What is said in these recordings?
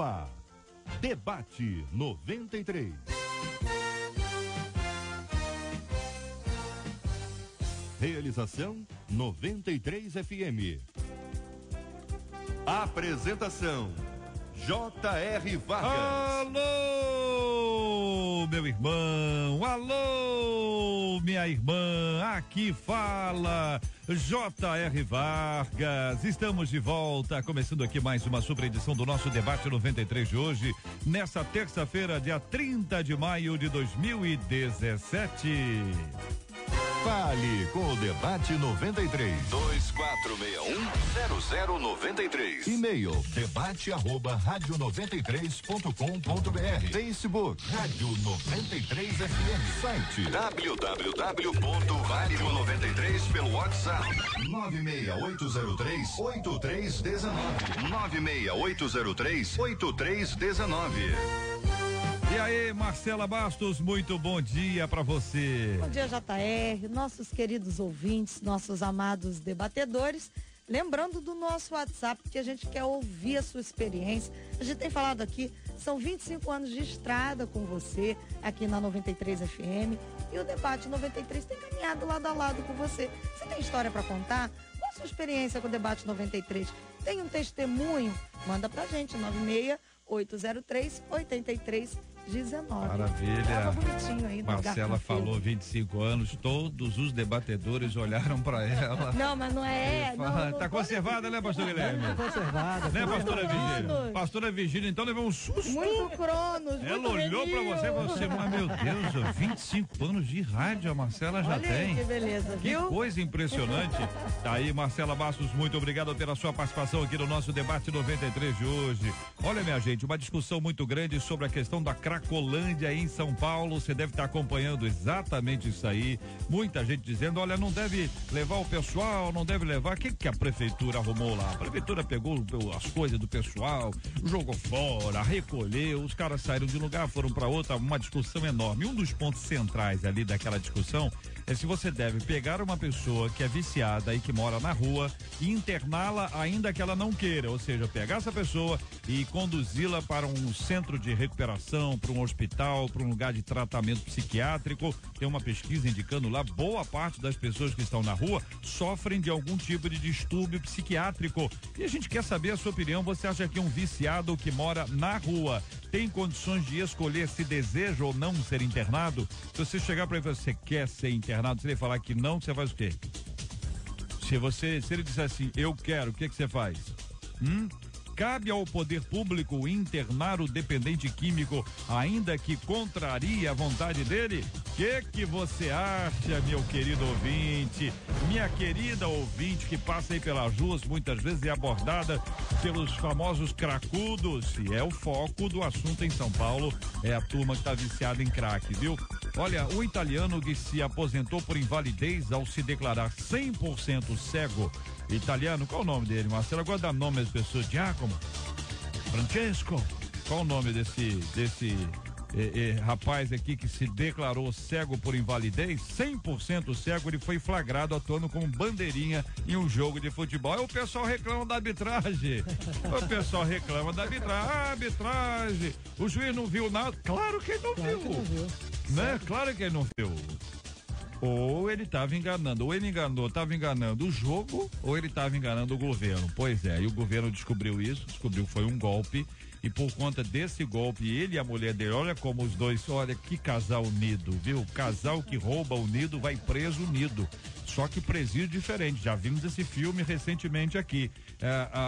ar. Debate 93. Realização 93 FM. Apresentação J.R. Vargas. Alô, meu irmão, alô, minha irmã, aqui fala J.R. Vargas. Estamos de volta, começando aqui mais uma super edição do nosso Debate 93 de hoje, nessa terça-feira, dia 30 de maio de 2017. Fale com o Debate 93. 2461-0093. E-mail debate@radio93.com.br. Facebook Rádio 93 FM. Site www.radio93 pelo WhatsApp 96803-8319. 96803-8319. E aí, Marcela Bastos, muito bom dia pra você. Bom dia, JR, nossos queridos ouvintes, nossos amados debatedores. Lembrando do nosso WhatsApp, que a gente quer ouvir a sua experiência. A gente tem falado aqui, são 25 anos de estrada com você, aqui na 93 FM. E o Debate 93 tem caminhado lado a lado com você. Você tem história pra contar? Qual a sua experiência com o Debate 93? Tem um testemunho? Manda pra gente, 96803-8319. Maravilha. Tava bonitinho aí, Marcela falou 25 anos, todos os debatedores olharam pra ela. Não, mas não é. Não tá conservada, né, pastor Guilherme? Tá conservada. Né, pastora Virgínia? Pastora Virgínia, então levou um susto. Muito Cronos. Ela olhou pra você e falou assim, mas meu Deus, 25 anos de rádio a Marcela já Olha tem. Aí, que beleza, que viu? Coisa impressionante. Tá aí, Marcela Bastos, muito obrigado pela sua participação aqui no nosso Debate 93 de hoje. Olha, minha gente, uma discussão muito grande sobre a questão da Cracolândia em São Paulo. Você deve estar acompanhando exatamente isso aí. Muita gente dizendo, olha, não deve levar o pessoal, não deve levar. O que a prefeitura arrumou lá? A prefeitura pegou as coisas do pessoal, jogou fora, recolheu, os caras saíram de um lugar, foram para outra, uma discussão enorme. Um dos pontos centrais ali daquela discussão é se você deve pegar uma pessoa que é viciada e que mora na rua e interná-la ainda que ela não queira, ou seja, pegar essa pessoa e conduzi-la para um centro de recuperação, para um hospital, para um lugar de tratamento psiquiátrico. Tem uma pesquisa indicando lá, boa parte das pessoas que estão na rua sofrem de algum tipo de distúrbio psiquiátrico. E a gente quer saber a sua opinião. Você acha que um viciado que mora na rua tem condições de escolher se deseja ou não ser internado? Se você chegar para ele e falar, você quer ser internado, se ele falar que não, você faz o quê? Se ele disser assim, eu quero, o que você faz? Cabe ao poder público internar o dependente químico, ainda que contrarie a vontade dele? O que você acha, meu querido ouvinte? Minha querida ouvinte que passa aí pelas ruas, muitas vezes é abordada pelos famosos cracudos, e é o foco do assunto em São Paulo, é a turma que está viciada em crack, viu? Olha, o italiano que se aposentou por invalidez ao se declarar 100% cego. Italiano, qual o nome dele, Marcelo? Agora dá nome às pessoas. Giacomo, Francesco, qual o nome desse rapaz aqui que se declarou cego por invalidez? 100% cego, ele foi flagrado atuando como bandeirinha em um jogo de futebol. Aí o pessoal reclama da arbitragem. Arbitragem. O juiz não viu nada. Claro que ele não viu. Né? Claro que ele não viu. Ou ele estava enganando, estava enganando o jogo, ou ele estava enganando o governo. Pois é, e o governo descobriu que foi um golpe, e por conta desse golpe, ele e a mulher dele, olha como os dois, olha que casal unido, viu? Casal que rouba unido vai preso unido. Só que presídio diferente, já vimos esse filme recentemente aqui.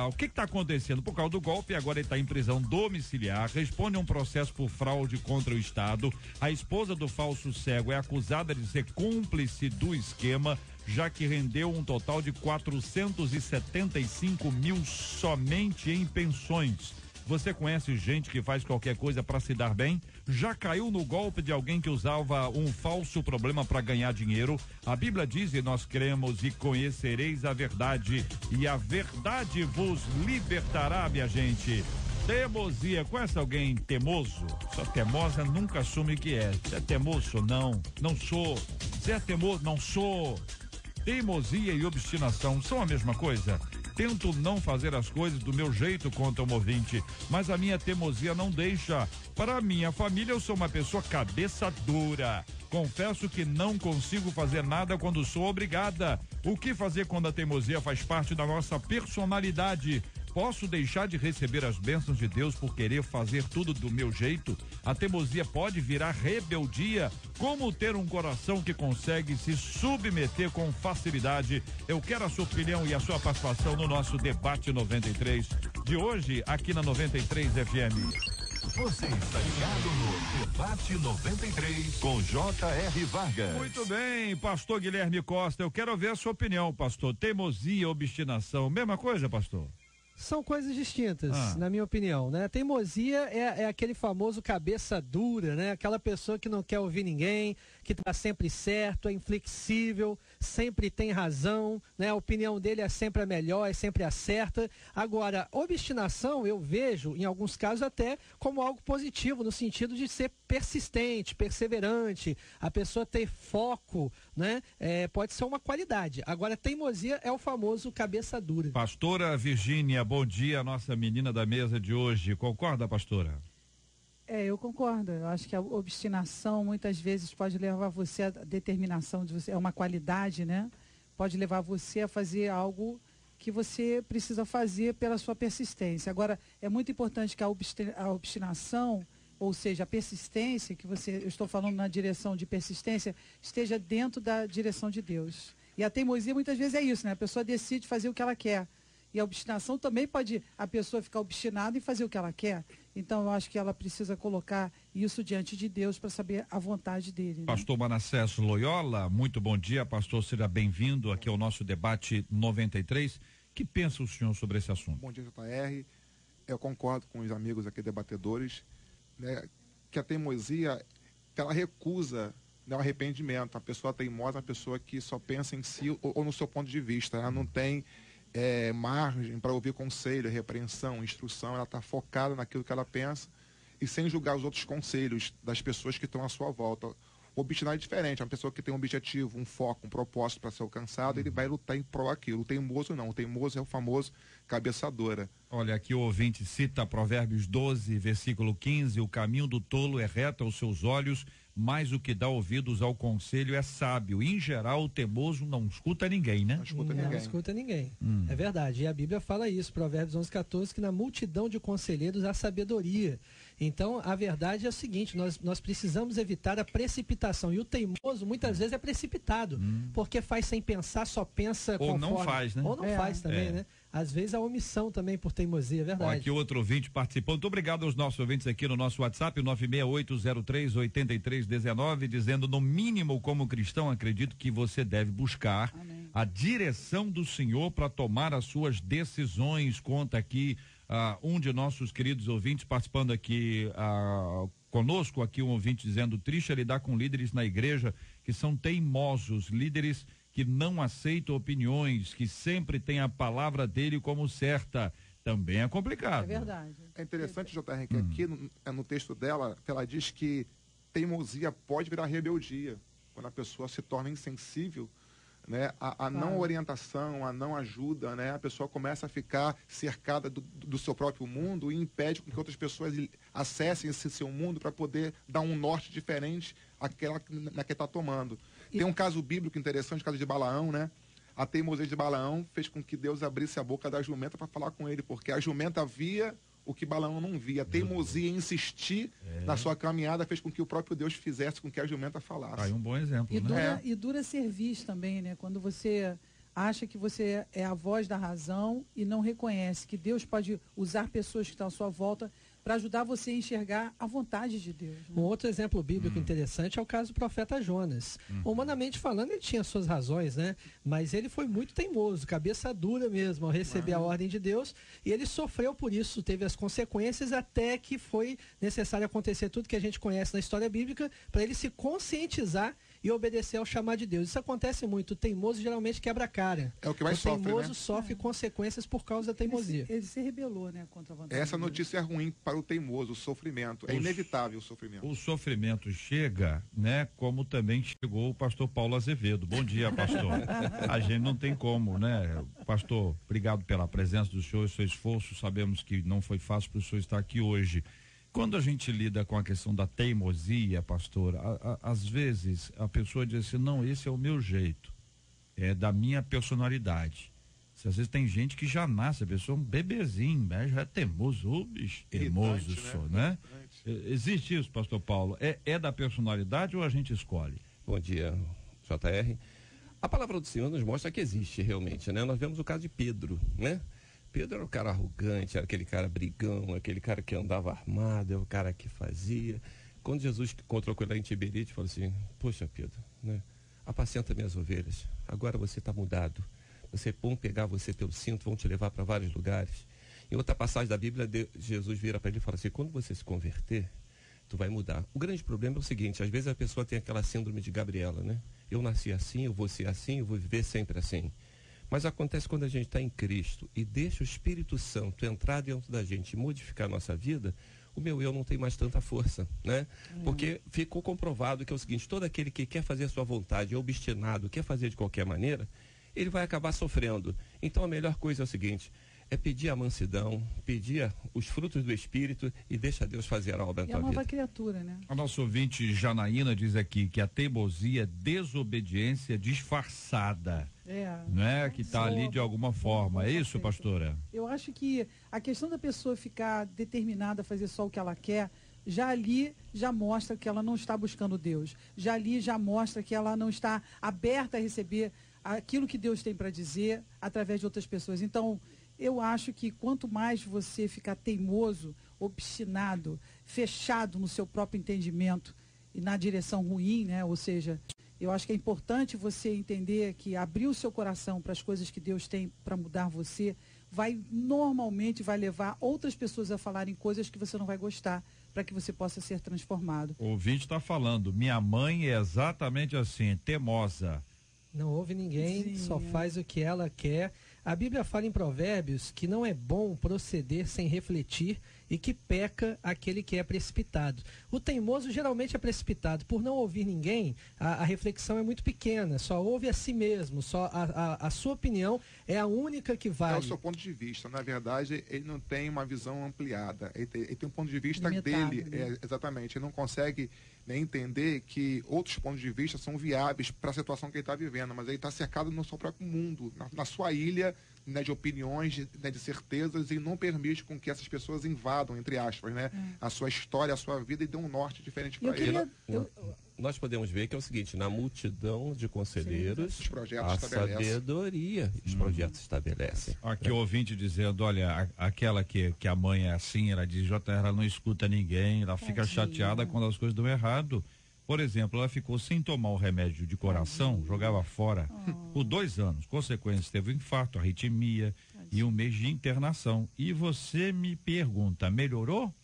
O que está acontecendo? Por causa do golpe, agora ele está em prisão domiciliar, responde a um processo por fraude contra o Estado. A esposa do falso cego é acusada de ser cúmplice do esquema, já que rendeu um total de 475 mil somente em pensões. Você conhece gente que faz qualquer coisa para se dar bem? Já caiu no golpe de alguém que usava um falso problema para ganhar dinheiro? A Bíblia diz, e nós cremos, e conhecereis a verdade, e a verdade vos libertará, minha gente. Teimosia, conhece alguém teimoso? Só teimosa nunca assume que é. Você é teimoso? Não, não sou. Você é teimoso? Não sou. Teimosia e obstinação são a mesma coisa? Tento não fazer as coisas do meu jeito, conta um ouvinte, mas a minha teimosia não deixa. Para a minha família, eu sou uma pessoa cabeça dura. Confesso que não consigo fazer nada quando sou obrigada. O que fazer quando a teimosia faz parte da nossa personalidade? Posso deixar de receber as bênçãos de Deus por querer fazer tudo do meu jeito? A teimosia pode virar rebeldia? Como ter um coração que consegue se submeter com facilidade? Eu quero a sua opinião e a sua participação no nosso debate 93 de hoje, aqui na 93 FM. Você está ligado no Debate 93 com J.R. Vargas. Muito bem, pastor Guilherme Costa, eu quero ver a sua opinião, pastor. Teimosia, obstinação, mesma coisa, pastor? São coisas distintas, na minha opinião, né? Teimosia é aquele famoso cabeça dura, né? Aquela pessoa que não quer ouvir ninguém, que está sempre certo, é inflexível, sempre tem razão, né? A opinião dele é sempre a melhor, é sempre a certa. Agora, obstinação eu vejo, em alguns casos, até como algo positivo, no sentido de ser persistente, perseverante, a pessoa ter foco, né? Pode ser uma qualidade. Agora, teimosia é o famoso cabeça dura. Pastora Virgínia, bom dia, nossa menina da mesa de hoje. Concorda, pastora? Eu concordo. Eu acho que a obstinação muitas vezes pode levar você à determinação de você, é uma qualidade, né? Pode levar você a fazer algo que você precisa fazer pela sua persistência. Agora, é muito importante que a obstinação, ou seja, a persistência, eu estou falando na direção de persistência, esteja dentro da direção de Deus. E a teimosia muitas vezes é isso, né? A pessoa decide fazer o que ela quer. E a obstinação também pode a pessoa ficar obstinada em fazer o que ela quer. Então, eu acho que ela precisa colocar isso diante de Deus para saber a vontade dele. Né? Pastor Manassés Loyola, muito bom dia, pastor, seja bem-vindo aqui ao nosso debate 93. Que pensa o senhor sobre esse assunto? Bom dia, JR. Eu concordo com os amigos aqui debatedores, né, que a teimosia, ela recusa, né, o arrependimento. A pessoa teimosa é uma pessoa que só pensa em si ou no seu ponto de vista. Ela não tem margem para ouvir conselho, repreensão, instrução. Ela está focada naquilo que ela pensa e sem julgar os outros conselhos das pessoas que estão à sua volta. O obstinado é diferente, é uma pessoa que tem um objetivo, um foco, um propósito para ser alcançado, ele vai lutar em prol daquilo. O teimoso não, o teimoso é o famoso cabeça dura. Olha, aqui o ouvinte cita Provérbios 12, versículo 15, o caminho do tolo é reto aos seus olhos, mas o que dá ouvidos ao conselho é sábio. Em geral, o teimoso não escuta ninguém, né? Não escuta ninguém. Não escuta ninguém. É verdade. E a Bíblia fala isso, Provérbios 11, 14, que na multidão de conselheiros há sabedoria. Então, a verdade é o seguinte, nós precisamos evitar a precipitação. E o teimoso, muitas vezes, é precipitado, porque faz sem pensar, só pensa ou conforme. não faz, né? Ou não faz também, né? Às vezes a omissão também por teimosia, é verdade. Ó, aqui outro ouvinte participou. Muito obrigado aos nossos ouvintes aqui no nosso WhatsApp, 968038319, dizendo, no mínimo, como cristão, acredito que você deve buscar a direção do Senhor para tomar as suas decisões. Conta aqui um de nossos queridos ouvintes participando aqui conosco, aqui um ouvinte dizendo, triste é lidar com líderes na igreja que são teimosos, líderes que não aceitam opiniões, que sempre tem a palavra dele como certa. Também é complicado. É verdade. É interessante, JR, que aqui no texto dela, ela diz que teimosia pode virar rebeldia, quando a pessoa se torna insensível, né, a não orientação, a não ajuda, né, a pessoa começa a ficar cercada do seu próprio mundo e impede que outras pessoas acessem esse seu mundo para poder dar um norte diferente àquela que está tomando. Tem um caso bíblico interessante, o caso de Balaão, né? A teimosia de Balaão fez com que Deus abrisse a boca da jumenta para falar com ele, porque a jumenta via o que Balaão não via. A teimosia em insistir na sua caminhada fez com que o próprio Deus fizesse com que a jumenta falasse. Aí um bom exemplo, E dura serviço também, né? Quando você acha que você é a voz da razão e não reconhece que Deus pode usar pessoas que estão à sua volta para ajudar você a enxergar a vontade de Deus. Né? Um outro exemplo bíblico interessante é o caso do profeta Jonas. Humanamente falando, ele tinha suas razões, né? Mas ele foi muito teimoso, cabeça dura mesmo, ao receber a ordem de Deus, e ele sofreu por isso, teve as consequências até que foi necessário acontecer tudo que a gente conhece na história bíblica para ele se conscientizar e obedecer ao chamado de Deus. Isso acontece muito. O teimoso geralmente quebra a cara. É o que mais o sofre, teimoso né? sofre consequências por causa da teimosia. Ele se rebelou, né, contra a vontade Essa de Deus. notícia é ruim para o teimoso, o sofrimento. É inevitável o sofrimento. O sofrimento chega, né? Como também chegou o pastor Paulo Azevedo. Bom dia, pastor. A gente não tem como, né? Pastor, obrigado pela presença do senhor e seu esforço. Sabemos que não foi fácil para o senhor estar aqui hoje. Quando a gente lida com a questão da teimosia, pastor, às vezes a pessoa diz assim, não, esse é o meu jeito, é da minha personalidade. Às vezes tem gente que já nasce, a pessoa é um bebezinho, né? Já é teimoso, bicho, teimoso Irritante, só, né? Existe isso, pastor Paulo? É da personalidade ou a gente escolhe? Bom dia, JR. A palavra do Senhor nos mostra que existe realmente, né? Nós vemos o caso de Pedro, né? Pedro era o cara arrogante, era aquele cara brigão, aquele cara que andava armado, é o cara que fazia. Quando Jesus encontrou com ele lá em Tiberite, falou assim, poxa Pedro, né? Apacenta minhas ovelhas, agora você está mudado. Vão pegar você pelo cinto, vão te levar para vários lugares. Em outra passagem da Bíblia, Jesus vira para ele e fala assim, quando você se converter, tu vai mudar. O grande problema é o seguinte, às vezes a pessoa tem aquela síndrome de Gabriela, né? Eu nasci assim, eu vou ser assim, eu vou viver sempre assim. Mas acontece quando a gente está em Cristo e deixa o Espírito Santo entrar dentro da gente e modificar a nossa vida, o meu eu não tem mais tanta força, né? Porque ficou comprovado que é o seguinte, todo aquele que quer fazer a sua vontade, é obstinado, quer fazer de qualquer maneira, ele vai acabar sofrendo. Então a melhor coisa é o seguinte, é pedir a mansidão, pedir os frutos do Espírito e deixa Deus fazer a obra na tua vida. É a nova criatura, né? A nossa ouvinte Janaína diz aqui que a teimosia é desobediência disfarçada. Né? Que está ali de alguma forma. É isso, pastora? Eu acho que a questão da pessoa ficar determinada a fazer só o que ela quer, já ali já mostra que ela não está buscando Deus. Já ali já mostra que ela não está aberta a receber aquilo que Deus tem para dizer através de outras pessoas. Então, eu acho que quanto mais você ficar teimoso, obstinado, fechado no seu próprio entendimento e na direção ruim, né? Ou seja, eu acho que é importante você entender que abrir o seu coração para as coisas que Deus tem para mudar você, normalmente vai levar outras pessoas a falarem coisas que você não vai gostar, para que você possa ser transformado. O ouvinte está falando, minha mãe é exatamente assim, teimosa. Não ouve ninguém, Sim, só faz o que ela quer. A Bíblia fala em Provérbios que não é bom proceder sem refletir e que peca aquele que é precipitado. O teimoso geralmente é precipitado. Por não ouvir ninguém, a reflexão é muito pequena, só ouve a si mesmo, só a sua opinião é a única que vale. É o seu ponto de vista. Na verdade, ele não tem uma visão ampliada. Ele tem um ponto de vista limitado, dele. né? Exatamente. Ele não consegue nem entender que outros pontos de vista são viáveis para a situação que ele está vivendo, mas ele está cercado no seu próprio mundo, na sua ilha, né, de opiniões, de certezas, e não permite com que essas pessoas invadam, entre aspas, né, a sua história, a sua vida e dê um norte diferente para ele. Nós podemos ver que é o seguinte, na multidão de conselheiros, os projetos a estabelecem. sabedoria, os projetos estabelecem. Aqui o ouvinte dizendo, olha, aquela que a mãe é assim, ela diz, ela não escuta ninguém, ela fica chateada quando as coisas dão errado. Por exemplo, ela ficou sem tomar o remédio de coração, jogava fora por 2 anos. Consequência, teve um infarto, arritmia e 1 mês de internação. E você me pergunta, melhorou?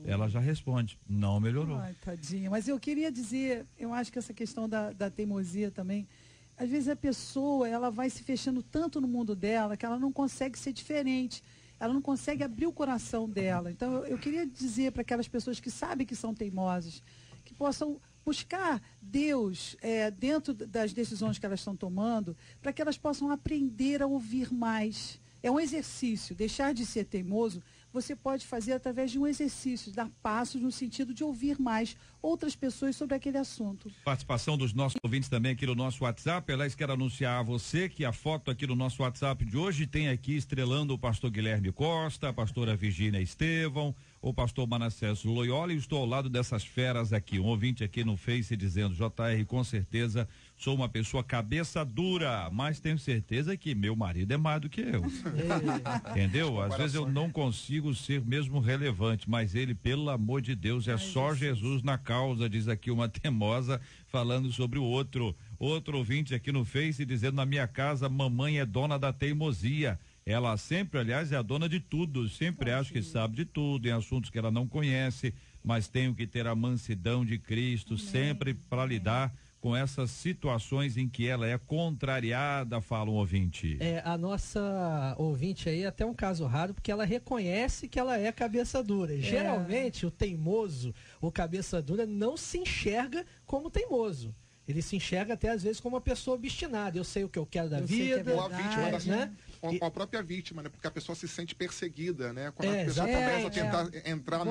Ela já responde, não melhorou. Ai, tadinha. Mas eu queria dizer, eu acho que essa questão da teimosia também, às vezes a pessoa, ela vai se fechando tanto no mundo dela que ela não consegue ser diferente. Ela não consegue abrir o coração dela. Então, eu queria dizer para aquelas pessoas que sabem que são teimosas, que possam buscar Deus dentro das decisões que elas estão tomando, para que elas possam aprender a ouvir mais. É um exercício. Deixar de ser teimoso, você pode fazer através de um exercício, dar passos no sentido de ouvir mais outras pessoas sobre aquele assunto. Participação dos nossos ouvintes também aqui no nosso WhatsApp. Aliás, quero anunciar a você que a foto aqui no nosso WhatsApp de hoje tem aqui estrelando o pastor Guilherme Costa, a pastora Virgínia Estevão, o pastor Manassés Loyola, e estou ao lado dessas feras aqui. Um ouvinte aqui no Face dizendo, JR, com certeza sou uma pessoa cabeça dura, mas tenho certeza que meu marido é mais do que eu. Entendeu? Às vezes eu não consigo ser mesmo relevante, mas ele, pelo amor de Deus, é só Jesus na causa, diz aqui uma teimosa falando sobre o outro. Outro ouvinte aqui no Face dizendo, na minha casa, mamãe é dona da teimosia. Ela sempre, aliás, é a dona de tudo, sempre acha que sabe de tudo, em assuntos que ela não conhece, mas tenho que ter a mansidão de Cristo sempre para lidar com essas situações em que ela é contrariada, fala um ouvinte. A nossa ouvinte aí é até um caso raro, porque ela reconhece que ela é cabeça dura. Geralmente, o teimoso, o cabeça dura, não se enxerga como teimoso. Ele se enxerga até às vezes como uma pessoa obstinada. Eu sei o que eu quero da vida. Ou a vítima né? A própria vítima, né? Porque a pessoa se sente perseguida, né? Quando a pessoa exatamente. começa a tentar entrar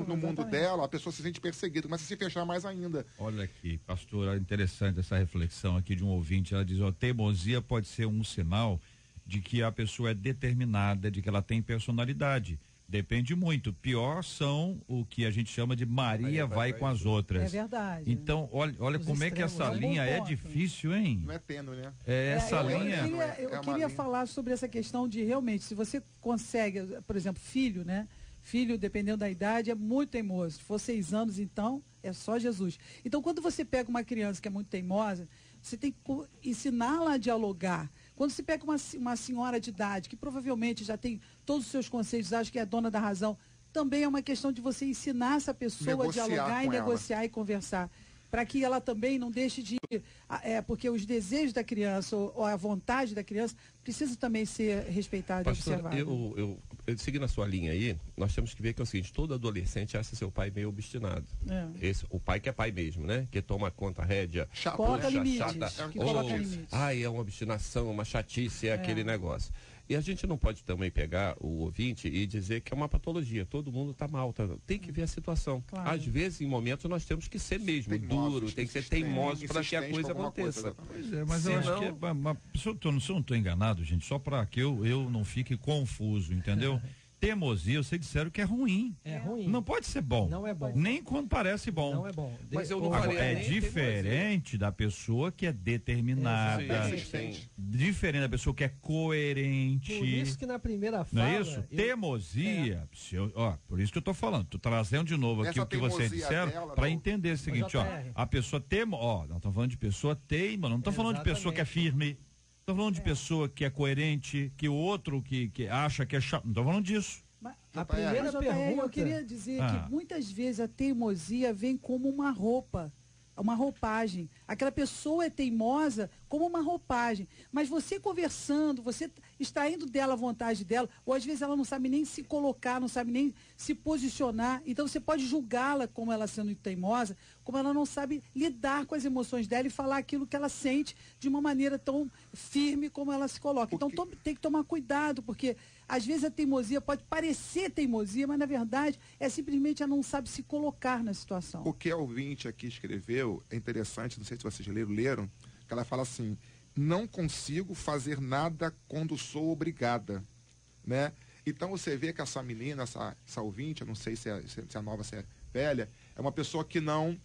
no mundo dela, a pessoa se sente perseguida, começa a se fechar mais ainda. Olha aqui, pastora, interessante essa reflexão aqui de um ouvinte. Ela diz, teimosia pode ser um sinal de que a pessoa é determinada, de que ela tem personalidade. Depende muito. Pior são o que a gente chama de Maria vai com as outras. É verdade. Então, olha como é que essa linha é difícil, hein? Não é tênue, né? Essa linha... Eu queria falar sobre essa questão de realmente, se você consegue, por exemplo, filho, né? Filho, dependendo da idade, é muito teimoso. Se for 6 anos, então, é só Jesus. Então, quando você pega uma criança que é muito teimosa, você tem que ensiná-la a dialogar. Quando se pega uma senhora de idade, que provavelmente já tem todos os seus conceitos, acha que é dona da razão, também é uma questão de você ensinar essa pessoa a dialogar e negociar e conversar. Para que ela também não deixe de... porque os desejos da criança ou a vontade da criança precisa também ser respeitada e observada. Eu seguindo a sua linha aí, nós temos que ver que é o seguinte, todo adolescente acha seu pai meio obstinado. O pai que é pai mesmo, né? Que toma conta rédea, coloca limites, é uma obstinação, uma chatice, aquele negócio. E a gente não pode também pegar o ouvinte e dizer que é uma patologia, todo mundo está mal, tem que ver a situação. Claro. Às vezes, em momentos, nós temos que ser mesmo duro, tem que ser teimoso para que a coisa aconteça. Pois é, mas eu acho que se eu não estou enganado, gente, só para que eu não fique confuso, entendeu? Teimosia, vocês disseram que é ruim. É ruim. Não pode ser bom. Não é bom. Nem quando parece bom. Não é bom. Mas eu não falei. É diferente da pessoa que é determinada. Diferente da pessoa que é coerente. Por isso que na primeira fala... Não é isso? Teimosia. Por isso que eu tô falando. Tô trazendo de novo aqui o que vocês disseram para entender o seguinte, a pessoa nós estamos falando de pessoa teima, não estamos falando de pessoa que é firme. Estou falando de pessoa que é coerente, que o outro que acha que é chato. Não estou falando disso. A primeira pergunta... Eu queria dizer que muitas vezes a teimosia vem como uma roupa, uma roupagem. Aquela pessoa é teimosa como uma roupagem. Mas você conversando, você extraindo dela a vontade dela, ou às vezes ela não sabe nem se colocar, não sabe nem se posicionar. Então você pode julgá-la como ela sendo teimosa, como ela não sabe lidar com as emoções dela e falar aquilo que ela sente de uma maneira tão firme como ela se coloca. Então tem que tomar cuidado, porque às vezes a teimosia pode parecer teimosia, mas na verdade é simplesmente ela não sabe se colocar na situação. O que a ouvinte aqui escreveu é interessante, não sei se vocês leram, que ela fala assim, não consigo fazer nada quando sou obrigada, né? Então você vê que essa menina, essa ouvinte, eu não sei se é nova, se é velha, é uma pessoa que não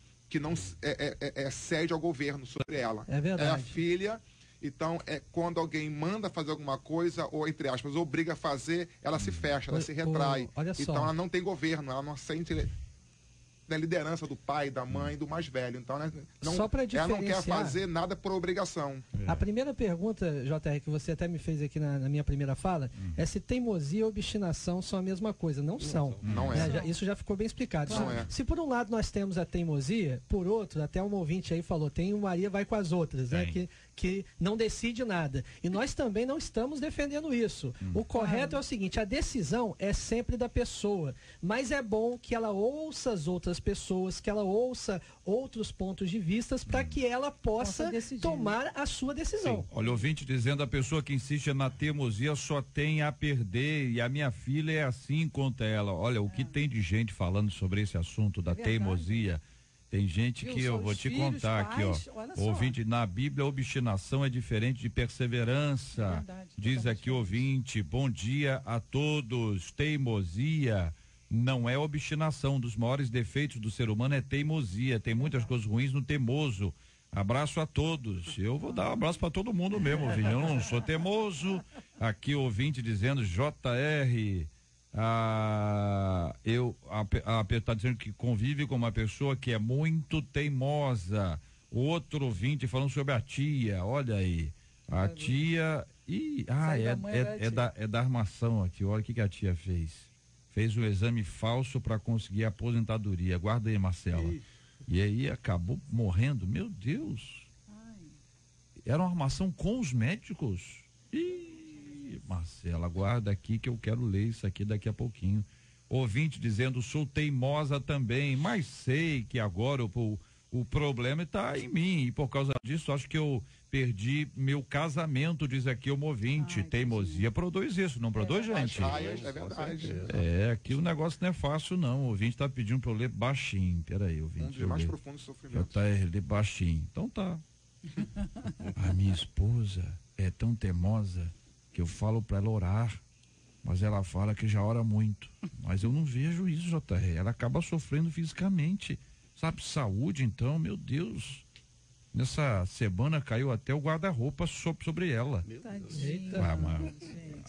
cede ao governo sobre ela. É verdade. É a filha, então quando alguém manda fazer alguma coisa, ou entre aspas, obriga a fazer, ela se fecha, ela se retrai. Olha só. Então ela não tem governo, ela não sente da liderança do pai, da mãe, do mais velho. Então, ela não quer fazer nada por obrigação. A primeira pergunta, JR, que você até me fez aqui na minha primeira fala, é se teimosia e obstinação são a mesma coisa. Não são. Não é. Isso já ficou bem explicado. Não é. Se por um lado nós temos a teimosia, por outro, até um ouvinte aí falou, tem o Maria vai com as outras, né? Que não decide nada. E nós também não estamos defendendo isso. O correto é o seguinte, a decisão é sempre da pessoa, mas é bom que ela ouça as outras pessoas, que ela ouça outros pontos de vista para que ela possa tomar a sua decisão. Sim. Olha, o ouvinte dizendo, a pessoa que insiste na teimosia só tem a perder e a minha filha é assim contra ela. Olha, o que tem de gente falando sobre esse assunto da teimosia. Tem gente que eu vou te contar aqui, ouvinte, na Bíblia, obstinação é diferente de perseverança. Diz aqui, ouvinte, bom dia a todos. Teimosia não é obstinação. Um dos maiores defeitos do ser humano é teimosia. Tem muitas coisas ruins no teimoso. Abraço a todos. Eu vou dar um abraço para todo mundo mesmo, ouvinte. Eu não sou teimoso. Aqui, ouvinte dizendo, JR. Está dizendo que convive com uma pessoa que é muito teimosa. Outro ouvinte falando sobre a tia, olha aí. A tia. É da armação aqui. Olha o que a tia fez. Fez um exame falso para conseguir a aposentadoria. Guarda aí, Marcela. E aí acabou morrendo. Meu Deus. Era uma armação com os médicos. Ih, Marcela, aguarda aqui que eu quero ler isso aqui daqui a pouquinho. Ouvinte dizendo, sou teimosa também, mas sei que agora o problema está em mim. E por causa disso, acho que eu perdi meu casamento, diz aqui o ouvinte. Teimosia produz isso, não produz, gente? É verdade. Aqui o negócio não é fácil, não. O ouvinte está pedindo para eu ler baixinho. Peraí, ouvinte. Um dos mais profundos sofrimentos. Ler baixinho. Então tá. A minha esposa é tão teimosa que eu falo para ela orar, mas ela fala que já ora muito. Mas eu não vejo isso, JR. Ela acaba sofrendo fisicamente. Sabe, saúde, então, meu Deus. Nessa semana caiu até o guarda-roupa sobre ela.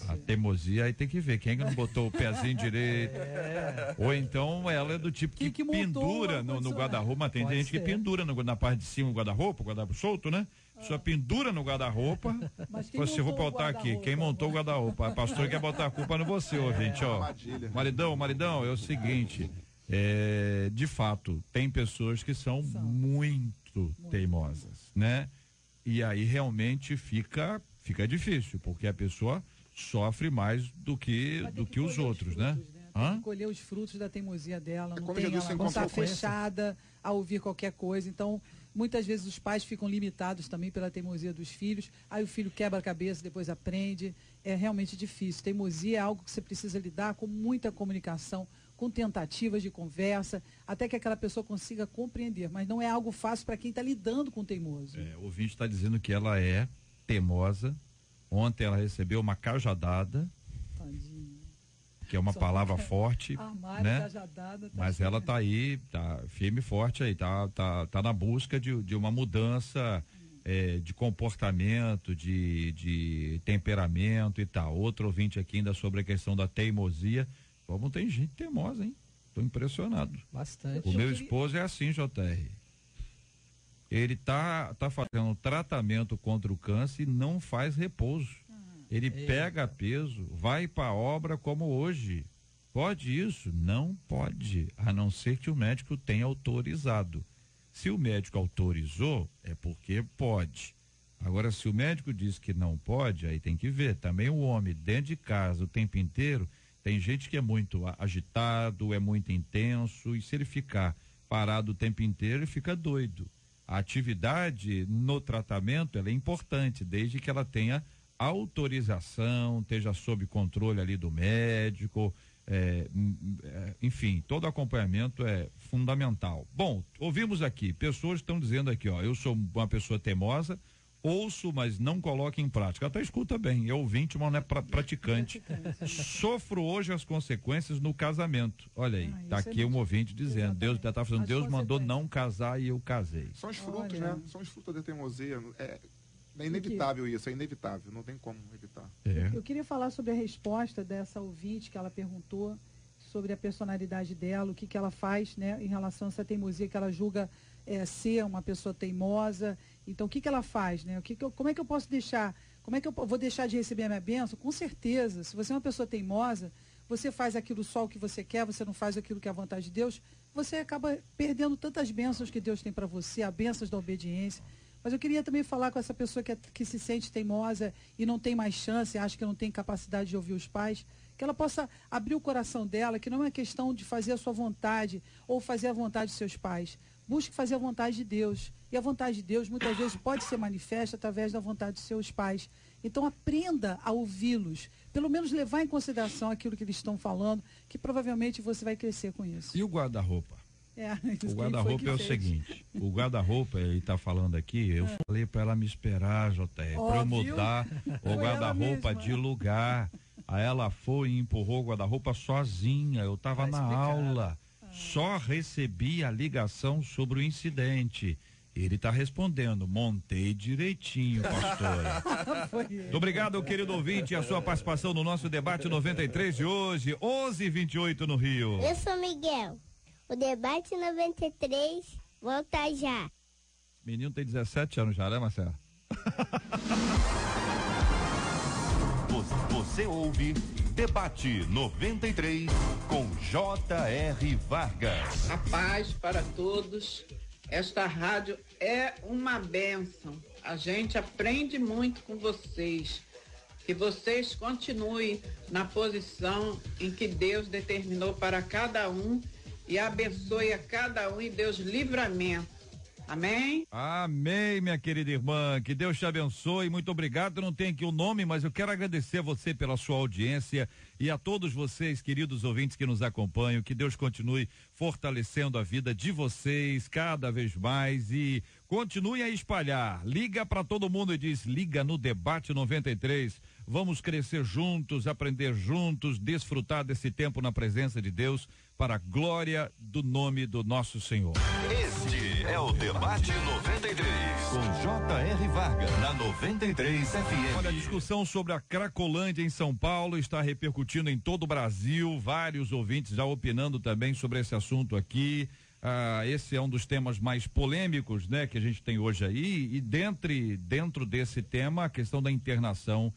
A teimosia aí tem que ver. Quem não botou o pezinho direito? Ou então ela é do tipo que pendura no guarda-roupa. Tem gente que pendura na parte de cima do guarda-roupa, solto, né? Só pendura no guarda-roupa. Você vou botar aqui. Quem montou o guarda-roupa? A pastora quer botar a culpa no você, ouvinte, ó. Maridão, é o seguinte. De fato, tem pessoas que são muito teimosas, né? E aí realmente fica difícil, porque a pessoa sofre mais do que os outros, né? Tem que colher os frutos da teimosia dela, não tem, ela não está fechada a ouvir qualquer coisa. Então, muitas vezes os pais ficam limitados também pela teimosia dos filhos. Aí o filho quebra a cabeça, depois aprende. É realmente difícil. Teimosia é algo que você precisa lidar com muita comunicação, com tentativas de conversa, até que aquela pessoa consiga compreender. Mas não é algo fácil para quem está lidando com o teimoso. O ouvinte está dizendo que ela é teimosa. Ontem ela recebeu uma cajadada. Tadinha. Que é uma palavra forte, né? Cajadada, mas ela tá aí, tá firme e forte aí, tá na busca de uma mudança de comportamento, de temperamento e tal. Outro ouvinte aqui ainda sobre a questão da teimosia. Como tem gente teimosa, hein? Tô impressionado. Bastante. O meu esposo é assim, JR. Ele tá fazendo tratamento contra o câncer e não faz repouso. Ele pega peso, vai para a obra como hoje. Pode isso? Não pode, a não ser que o médico tenha autorizado. Se o médico autorizou, é porque pode. Agora, se o médico diz que não pode, aí tem que ver. Também o homem dentro de casa o tempo inteiro, tem gente que é muito agitado, é muito intenso, e se ele ficar parado o tempo inteiro, ele fica doido. A atividade no tratamento, ela é importante, desde que ela tenha autorização, esteja sob controle ali do médico, enfim, todo acompanhamento é fundamental. Bom, ouvimos aqui, pessoas estão dizendo aqui, ó, eu sou uma pessoa teimosa, ouço, mas não coloco em prática. Até escuta bem, é ouvinte, mas não é praticante. Sofro hoje as consequências no casamento. Olha aí, tá aqui um ouvinte dizendo, Deus tá falando, Deus mandou não casar e eu casei. São os frutos, né? São os frutos da teimosia. É inevitável isso, é inevitável, não tem como evitar. Eu queria falar sobre a resposta dessa ouvinte que ela perguntou sobre a personalidade dela, o que ela faz, né, em relação a essa teimosia que ela julga ser uma pessoa teimosa. Então, o que ela faz, né? Como é que eu posso deixar? Como é que eu vou deixar de receber a minha bênção? Com certeza, se você é uma pessoa teimosa, você faz aquilo só o que você quer, você não faz aquilo que é a vontade de Deus, você acaba perdendo tantas bênçãos que Deus tem para você, as bênçãos da obediência. Mas eu queria também falar com essa pessoa que se sente teimosa e não tem mais chance, acha que não tem capacidade de ouvir os pais, que ela possa abrir o coração dela, que não é uma questão de fazer a sua vontade ou fazer a vontade dos seus pais. Busque fazer a vontade de Deus. E a vontade de Deus muitas vezes pode ser manifesta através da vontade de seus pais. Então aprenda a ouvi-los. Pelo menos levar em consideração aquilo que eles estão falando, que provavelmente você vai crescer com isso. E o guarda-roupa? O guarda-roupa é o seguinte, o guarda-roupa, ele está falando aqui, eu falei para ela me esperar, JR, para eu mudar o guarda-roupa de lugar. Aí ela foi e empurrou o guarda-roupa sozinha, eu estava na aula, só recebi a ligação sobre o incidente. Ele está respondendo, montei direitinho, pastora. Muito obrigado, querido ouvinte, a sua participação no nosso debate 93 de hoje, 11h28 no Rio. Eu sou Miguel. O debate 93 volta já. Menino tem 17 anos já, né, Marcelo? Você ouve Debate 93 com J.R. Vargas. A paz para todos. Esta rádio é uma bênção. A gente aprende muito com vocês. Que vocês continuem na posição em que Deus determinou para cada um e abençoe a cada um e dê os livramentos. Amém? Amém, minha querida irmã. Que Deus te abençoe. Muito obrigado. Eu não tenho aqui o nome, mas eu quero agradecer a você pela sua audiência e a todos vocês, queridos ouvintes que nos acompanham. Que Deus continue fortalecendo a vida de vocês cada vez mais e continue a espalhar. Liga para todo mundo e diz: liga no Debate 93. Vamos crescer juntos, aprender juntos, desfrutar desse tempo na presença de Deus para a glória do nome do nosso Senhor. Este é o Debate 93, com J.R. Vargas, na 93 FM. Olha, a discussão sobre a Cracolândia em São Paulo está repercutindo em todo o Brasil, vários ouvintes já opinando também sobre esse assunto aqui. Esse é um dos temas mais polêmicos, né, que a gente tem hoje aí, e dentro desse tema, a questão da internação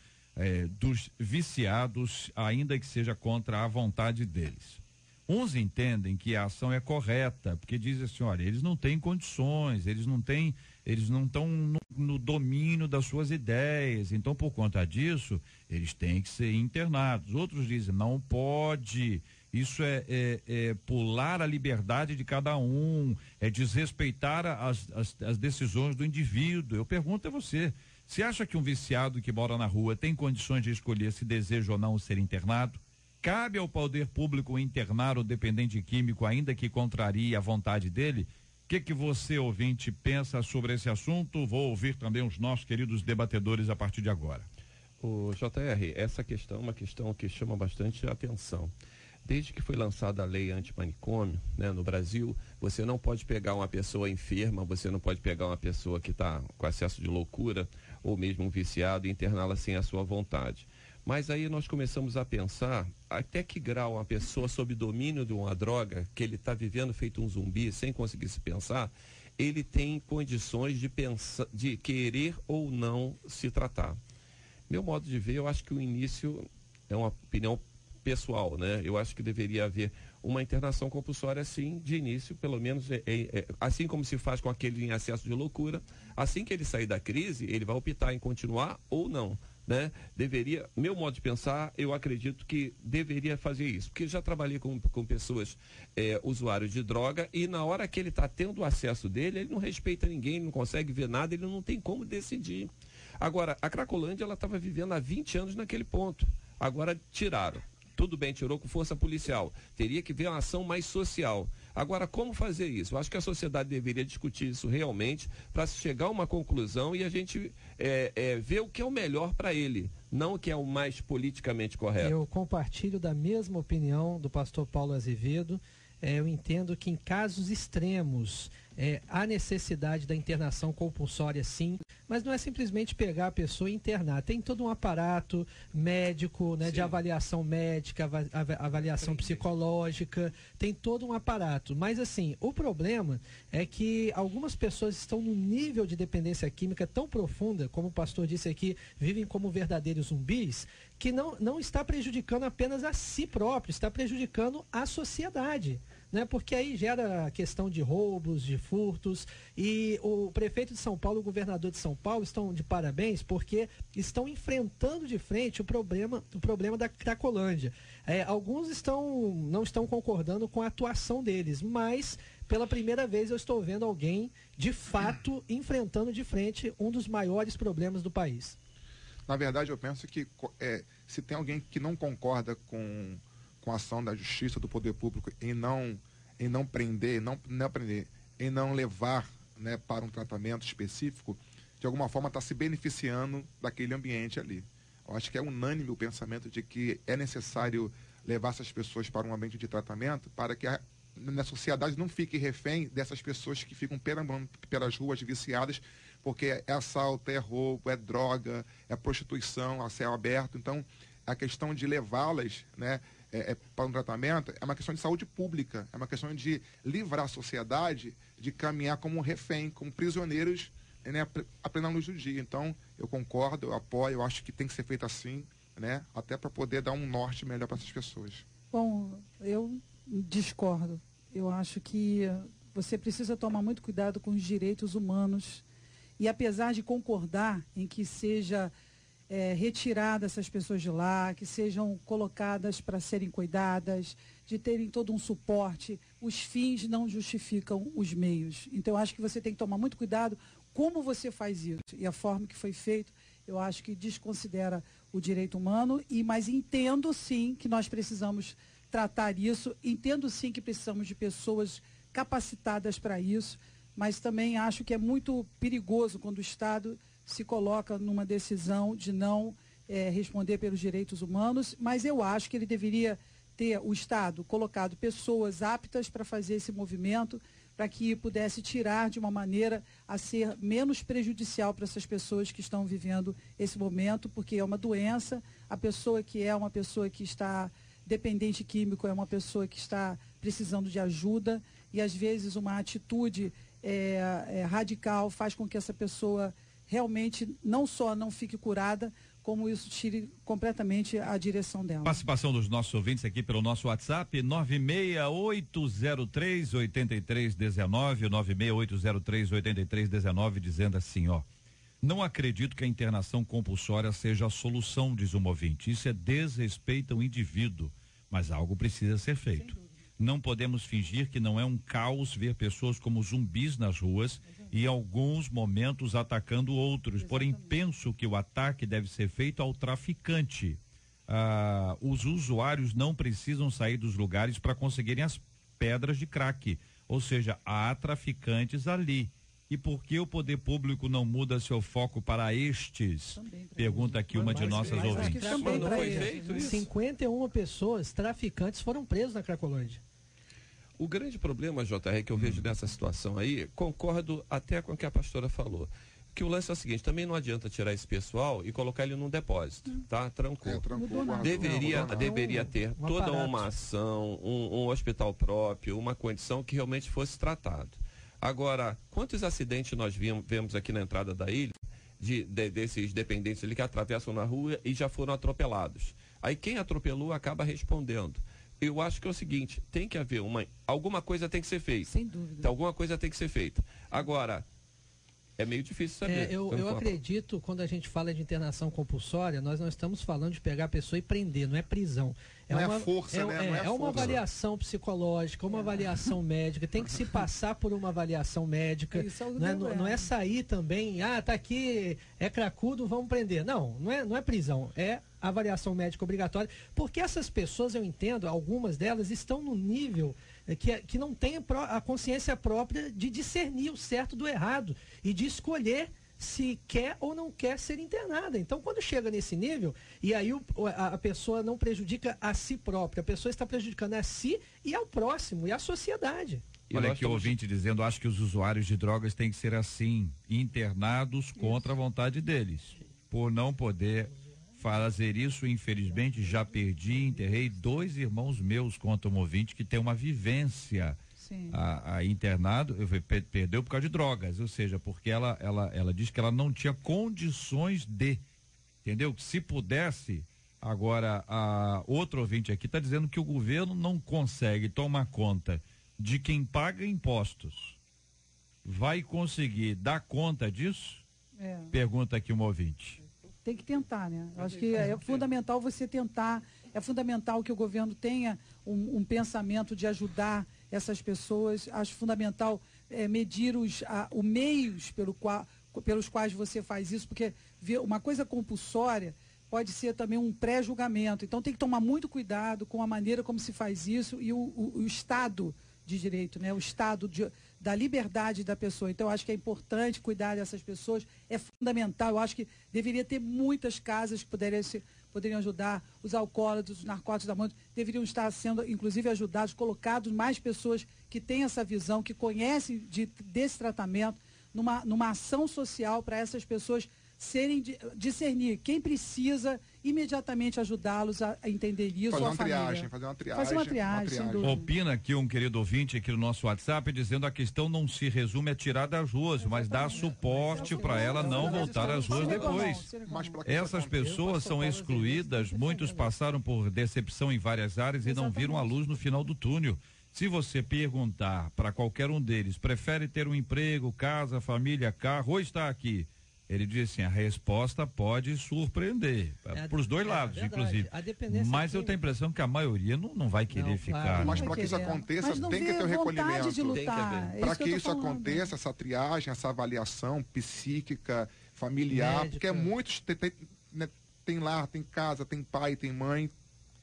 dos viciados, ainda que seja contra a vontade deles. Uns entendem que a ação é correta, porque dizem assim, olha, eles não têm condições, eles não estão no domínio das suas ideias, então por conta disso, eles têm que ser internados. Outros dizem, não pode, isso é pular a liberdade de cada um, é desrespeitar as decisões do indivíduo. Eu pergunto a você acha que um viciado que mora na rua tem condições de escolher se deseja ou não ser internado? Cabe ao poder público internar o dependente químico, ainda que contrarie a vontade dele? O que você, ouvinte, pensa sobre esse assunto? Vou ouvir também os nossos queridos debatedores a partir de agora. O JR, essa questão é uma questão que chama bastante atenção. Desde que foi lançada a lei anti-manicômio, né, no Brasil, você não pode pegar uma pessoa enferma, você não pode pegar uma pessoa que está com acesso de loucura, ou mesmo um viciado, e interná-la sem a sua vontade. Mas aí nós começamos a pensar até que grau uma pessoa sob domínio de uma droga, que ele está vivendo feito um zumbi, sem conseguir se pensar, ele tem condições de pensar, de querer ou não se tratar. Meu modo de ver, eu acho que o início é uma opinião pessoal, né? Eu acho que deveria haver uma internação compulsória, sim, de início, pelo menos, assim como se faz com aquele em acesso de loucura. Assim que ele sair da crise, ele vai optar em continuar ou não, né? Deveria, meu modo de pensar, eu acredito que deveria fazer isso, porque já trabalhei com pessoas usuários de droga, e na hora que ele está tendo o acesso dele, ele não respeita ninguém, não consegue ver nada, ele não tem como decidir. Agora, a Cracolândia, ela estava vivendo há 20 anos naquele ponto, agora tiraram. Tudo bem, tirou com força policial. Teria que ver uma ação mais social. Agora, como fazer isso? Eu acho que a sociedade deveria discutir isso realmente para chegar a uma conclusão e a gente ver o que é o melhor para ele, não o que é o mais politicamente correto. Eu compartilho da mesma opinião do pastor Paulo Azevedo. Eu entendo que em casos extremos há necessidade da internação compulsória, sim, mas não é simplesmente pegar a pessoa e internar. Tem todo um aparato médico, né, de avaliação médica, avaliação psicológica, tem todo um aparato. Mas assim, o problema é que algumas pessoas estão num nível de dependência química tão profunda, como o pastor disse aqui, vivem como verdadeiros zumbis, que não está prejudicando apenas a si próprio, está prejudicando a sociedade, né? Porque aí gera a questão de roubos, de furtos, e o prefeito de São Paulo, o governador de São Paulo estão de parabéns porque estão enfrentando de frente o problema da Cracolândia. Alguns não estão concordando com a atuação deles, mas pela primeira vez eu estou vendo alguém de fato enfrentando de frente um dos maiores problemas do país. Na verdade, eu penso que se tem alguém que não concorda com a ação da justiça, do poder público, em não prender, em não levar, né, para um tratamento específico, de alguma forma está se beneficiando daquele ambiente ali. Eu acho que é unânime o pensamento de que é necessário levar essas pessoas para um ambiente de tratamento para que na sociedade não fique refém dessas pessoas que ficam perambulando pelas ruas viciadas, porque é assalto, é roubo, é droga, é prostituição a céu aberto. Então, a questão de levá-las, né, para um tratamento é uma questão de saúde pública, é uma questão de livrar a sociedade de caminhar como refém, como prisioneiros, né, a plena luz do dia. Então, eu concordo, eu apoio, eu acho que tem que ser feito assim, né, até para poder dar um norte melhor para essas pessoas. Bom, eu discordo. Eu acho que você precisa tomar muito cuidado com os direitos humanos. E apesar de concordar em que seja retiradas essas pessoas de lá, que sejam colocadas para serem cuidadas, de terem todo um suporte, os fins não justificam os meios. Então, eu acho que você tem que tomar muito cuidado como você faz isso. E a forma que foi feito, eu acho que desconsidera o direito humano, mas entendo sim que nós precisamos tratar isso, entendo sim que precisamos de pessoas capacitadas para isso, mas também acho que é muito perigoso quando o Estado se coloca numa decisão de não responder pelos direitos humanos, mas eu acho que ele deveria ter, o Estado, colocado pessoas aptas para fazer esse movimento, para que pudesse tirar de uma maneira a ser menos prejudicial para essas pessoas que estão vivendo esse momento, porque é uma doença, a pessoa que é uma pessoa que está dependente químico é uma pessoa que está precisando de ajuda, e às vezes uma atitude radical faz com que essa pessoa realmente não só não fique curada, como isso tire completamente a direção dela. Participação dos nossos ouvintes aqui pelo nosso WhatsApp, 96803-8319, 96803-8319, dizendo assim, ó: não acredito que a internação compulsória seja a solução, diz um ouvinte. Isso é desrespeito ao indivíduo, mas algo precisa ser feito. Não podemos fingir que não é um caos ver pessoas como zumbis nas ruas e em alguns momentos atacando outros. Porém, penso que o ataque deve ser feito ao traficante. Os usuários não precisam sair dos lugares para conseguirem as pedras de crack. Ou seja, há traficantes ali. E por que o poder público não muda seu foco para estes? Pergunta aqui uma de nossas ouvintes. 51 pessoas, traficantes, foram presos na Cracolândia. O grande problema, JR, que eu vejo nessa situação aí, concordo até com o que a pastora falou. Que o lance é o seguinte, também não adianta tirar esse pessoal e colocar ele num depósito, tá? Trancou. Deveria ter toda uma ação, um hospital próprio, uma condição que realmente fosse tratado. Agora, quantos acidentes nós vemos aqui na entrada da ilha, desses dependentes ali que atravessam na rua e já foram atropelados? Aí quem atropelou acaba respondendo. Eu acho que é o seguinte, tem que haver alguma coisa tem que ser feita. Sem dúvida. Então, alguma coisa tem que ser feita. Agora, é meio difícil saber. Eu acredito, quando a gente fala de internação compulsória, nós não estamos falando de pegar a pessoa e prender, não é prisão. Não é força, né? Não é uma avaliação psicológica, uma avaliação médica, tem que se passar por uma avaliação médica. Não é sair também, tá aqui, é cracudo, vamos prender. Não é prisão, é avaliação médica obrigatória, porque essas pessoas, eu entendo, algumas delas estão no nível que não tem a consciência própria de discernir o certo do errado e de escolher se quer ou não quer ser internada. Então, quando chega nesse nível, e aí a pessoa não prejudica a si própria, a pessoa está prejudicando a si e ao próximo, e à sociedade. Olha aqui o ouvinte dizendo, acho que os usuários de drogas têm que ser assim, internados contra a vontade deles. Por não poder fazer isso, infelizmente, já enterrei 2 irmãos meus, conta um ouvinte, que tem uma vivência internado, perdeu por causa de drogas, ou seja, porque ela diz que ela não tinha condições de, entendeu? Se pudesse, agora a outro ouvinte aqui está dizendo que o governo não consegue tomar conta de quem paga impostos. Vai conseguir dar conta disso? Pergunta aqui um ouvinte. Tem que tentar, né? Acho que é fundamental você tentar, é fundamental que o governo tenha um pensamento de ajudar essas pessoas, acho fundamental medir os meios pelos quais você faz isso, porque uma coisa compulsória pode ser também um pré-julgamento, então tem que tomar muito cuidado com a maneira como se faz isso e o Estado de Direito, né? O Estado da liberdade da pessoa. Então, eu acho que é importante cuidar dessas pessoas, é fundamental. Eu acho que deveria ter muitas casas que poderiam ajudar os alcoólatras, os narcóticos da mão, deveriam estar sendo, inclusive, ajudados, colocados mais pessoas que têm essa visão, que conhecem desse tratamento, numa ação social para essas pessoas discernir quem precisa imediatamente ajudá-los a entender isso. Fazer uma triagem, sem dúvida. Opina aqui um querido ouvinte aqui no nosso WhatsApp dizendo a questão não se resume a tirar das ruas, mas dar suporte para ela não voltar às ruas depois. Essas pessoas são excluídas, muitos passaram por decepção em várias áreas e não viram a luz no final do túnel. Se você perguntar para qualquer um deles, prefere ter um emprego, casa, família, carro ou estar aqui? Ele diz assim, a resposta pode surpreender, para os dois lados, inclusive. Mas eu tenho a impressão que a maioria não vai querer ficar. Mas para que isso aconteça, tem que ter o recolhimento. Para que isso aconteça, essa triagem, essa avaliação psíquica, familiar, porque muitos tem lar, tem casa, tem pai, tem mãe,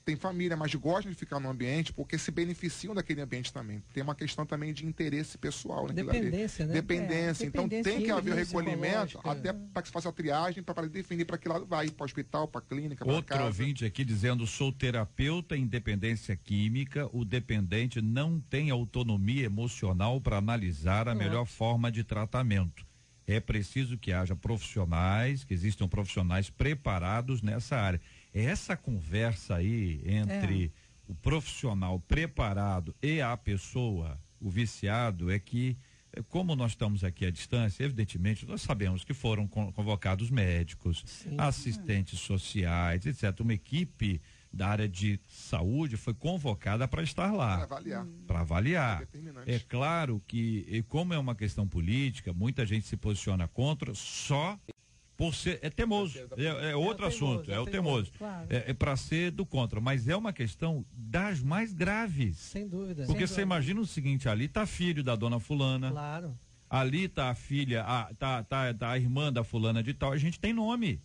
tem família, mas gostam de ficar no ambiente porque se beneficiam daquele ambiente também. Tem uma questão também de interesse pessoal. Dependência, né? Dependência. Então tem que haver recolhimento até para que se faça a triagem, para definir para que lado vai, para o hospital, para a clínica, para casa. Outro ouvinte aqui dizendo, sou terapeuta em dependência química, o dependente não tem autonomia emocional para analisar a melhor forma de tratamento. É preciso que haja profissionais, que existam profissionais preparados nessa área. Essa conversa aí entre o profissional preparado e a pessoa, o viciado, é que, como nós estamos aqui à distância, evidentemente nós sabemos que foram convocados médicos, assistentes sociais, etc. Uma equipe da área de saúde foi convocada para estar lá. Para avaliar. É claro que, como é uma questão política, muita gente se posiciona contra só por ser, é teimoso, é outro assunto, é o teimoso, claro. É para ser do contra, mas é uma questão das mais graves. Sem dúvida. Porque você imagina o seguinte, ali tá filho da dona fulana, claro. Ali tá a filha, tá a irmã da fulana de tal, a gente tem nome.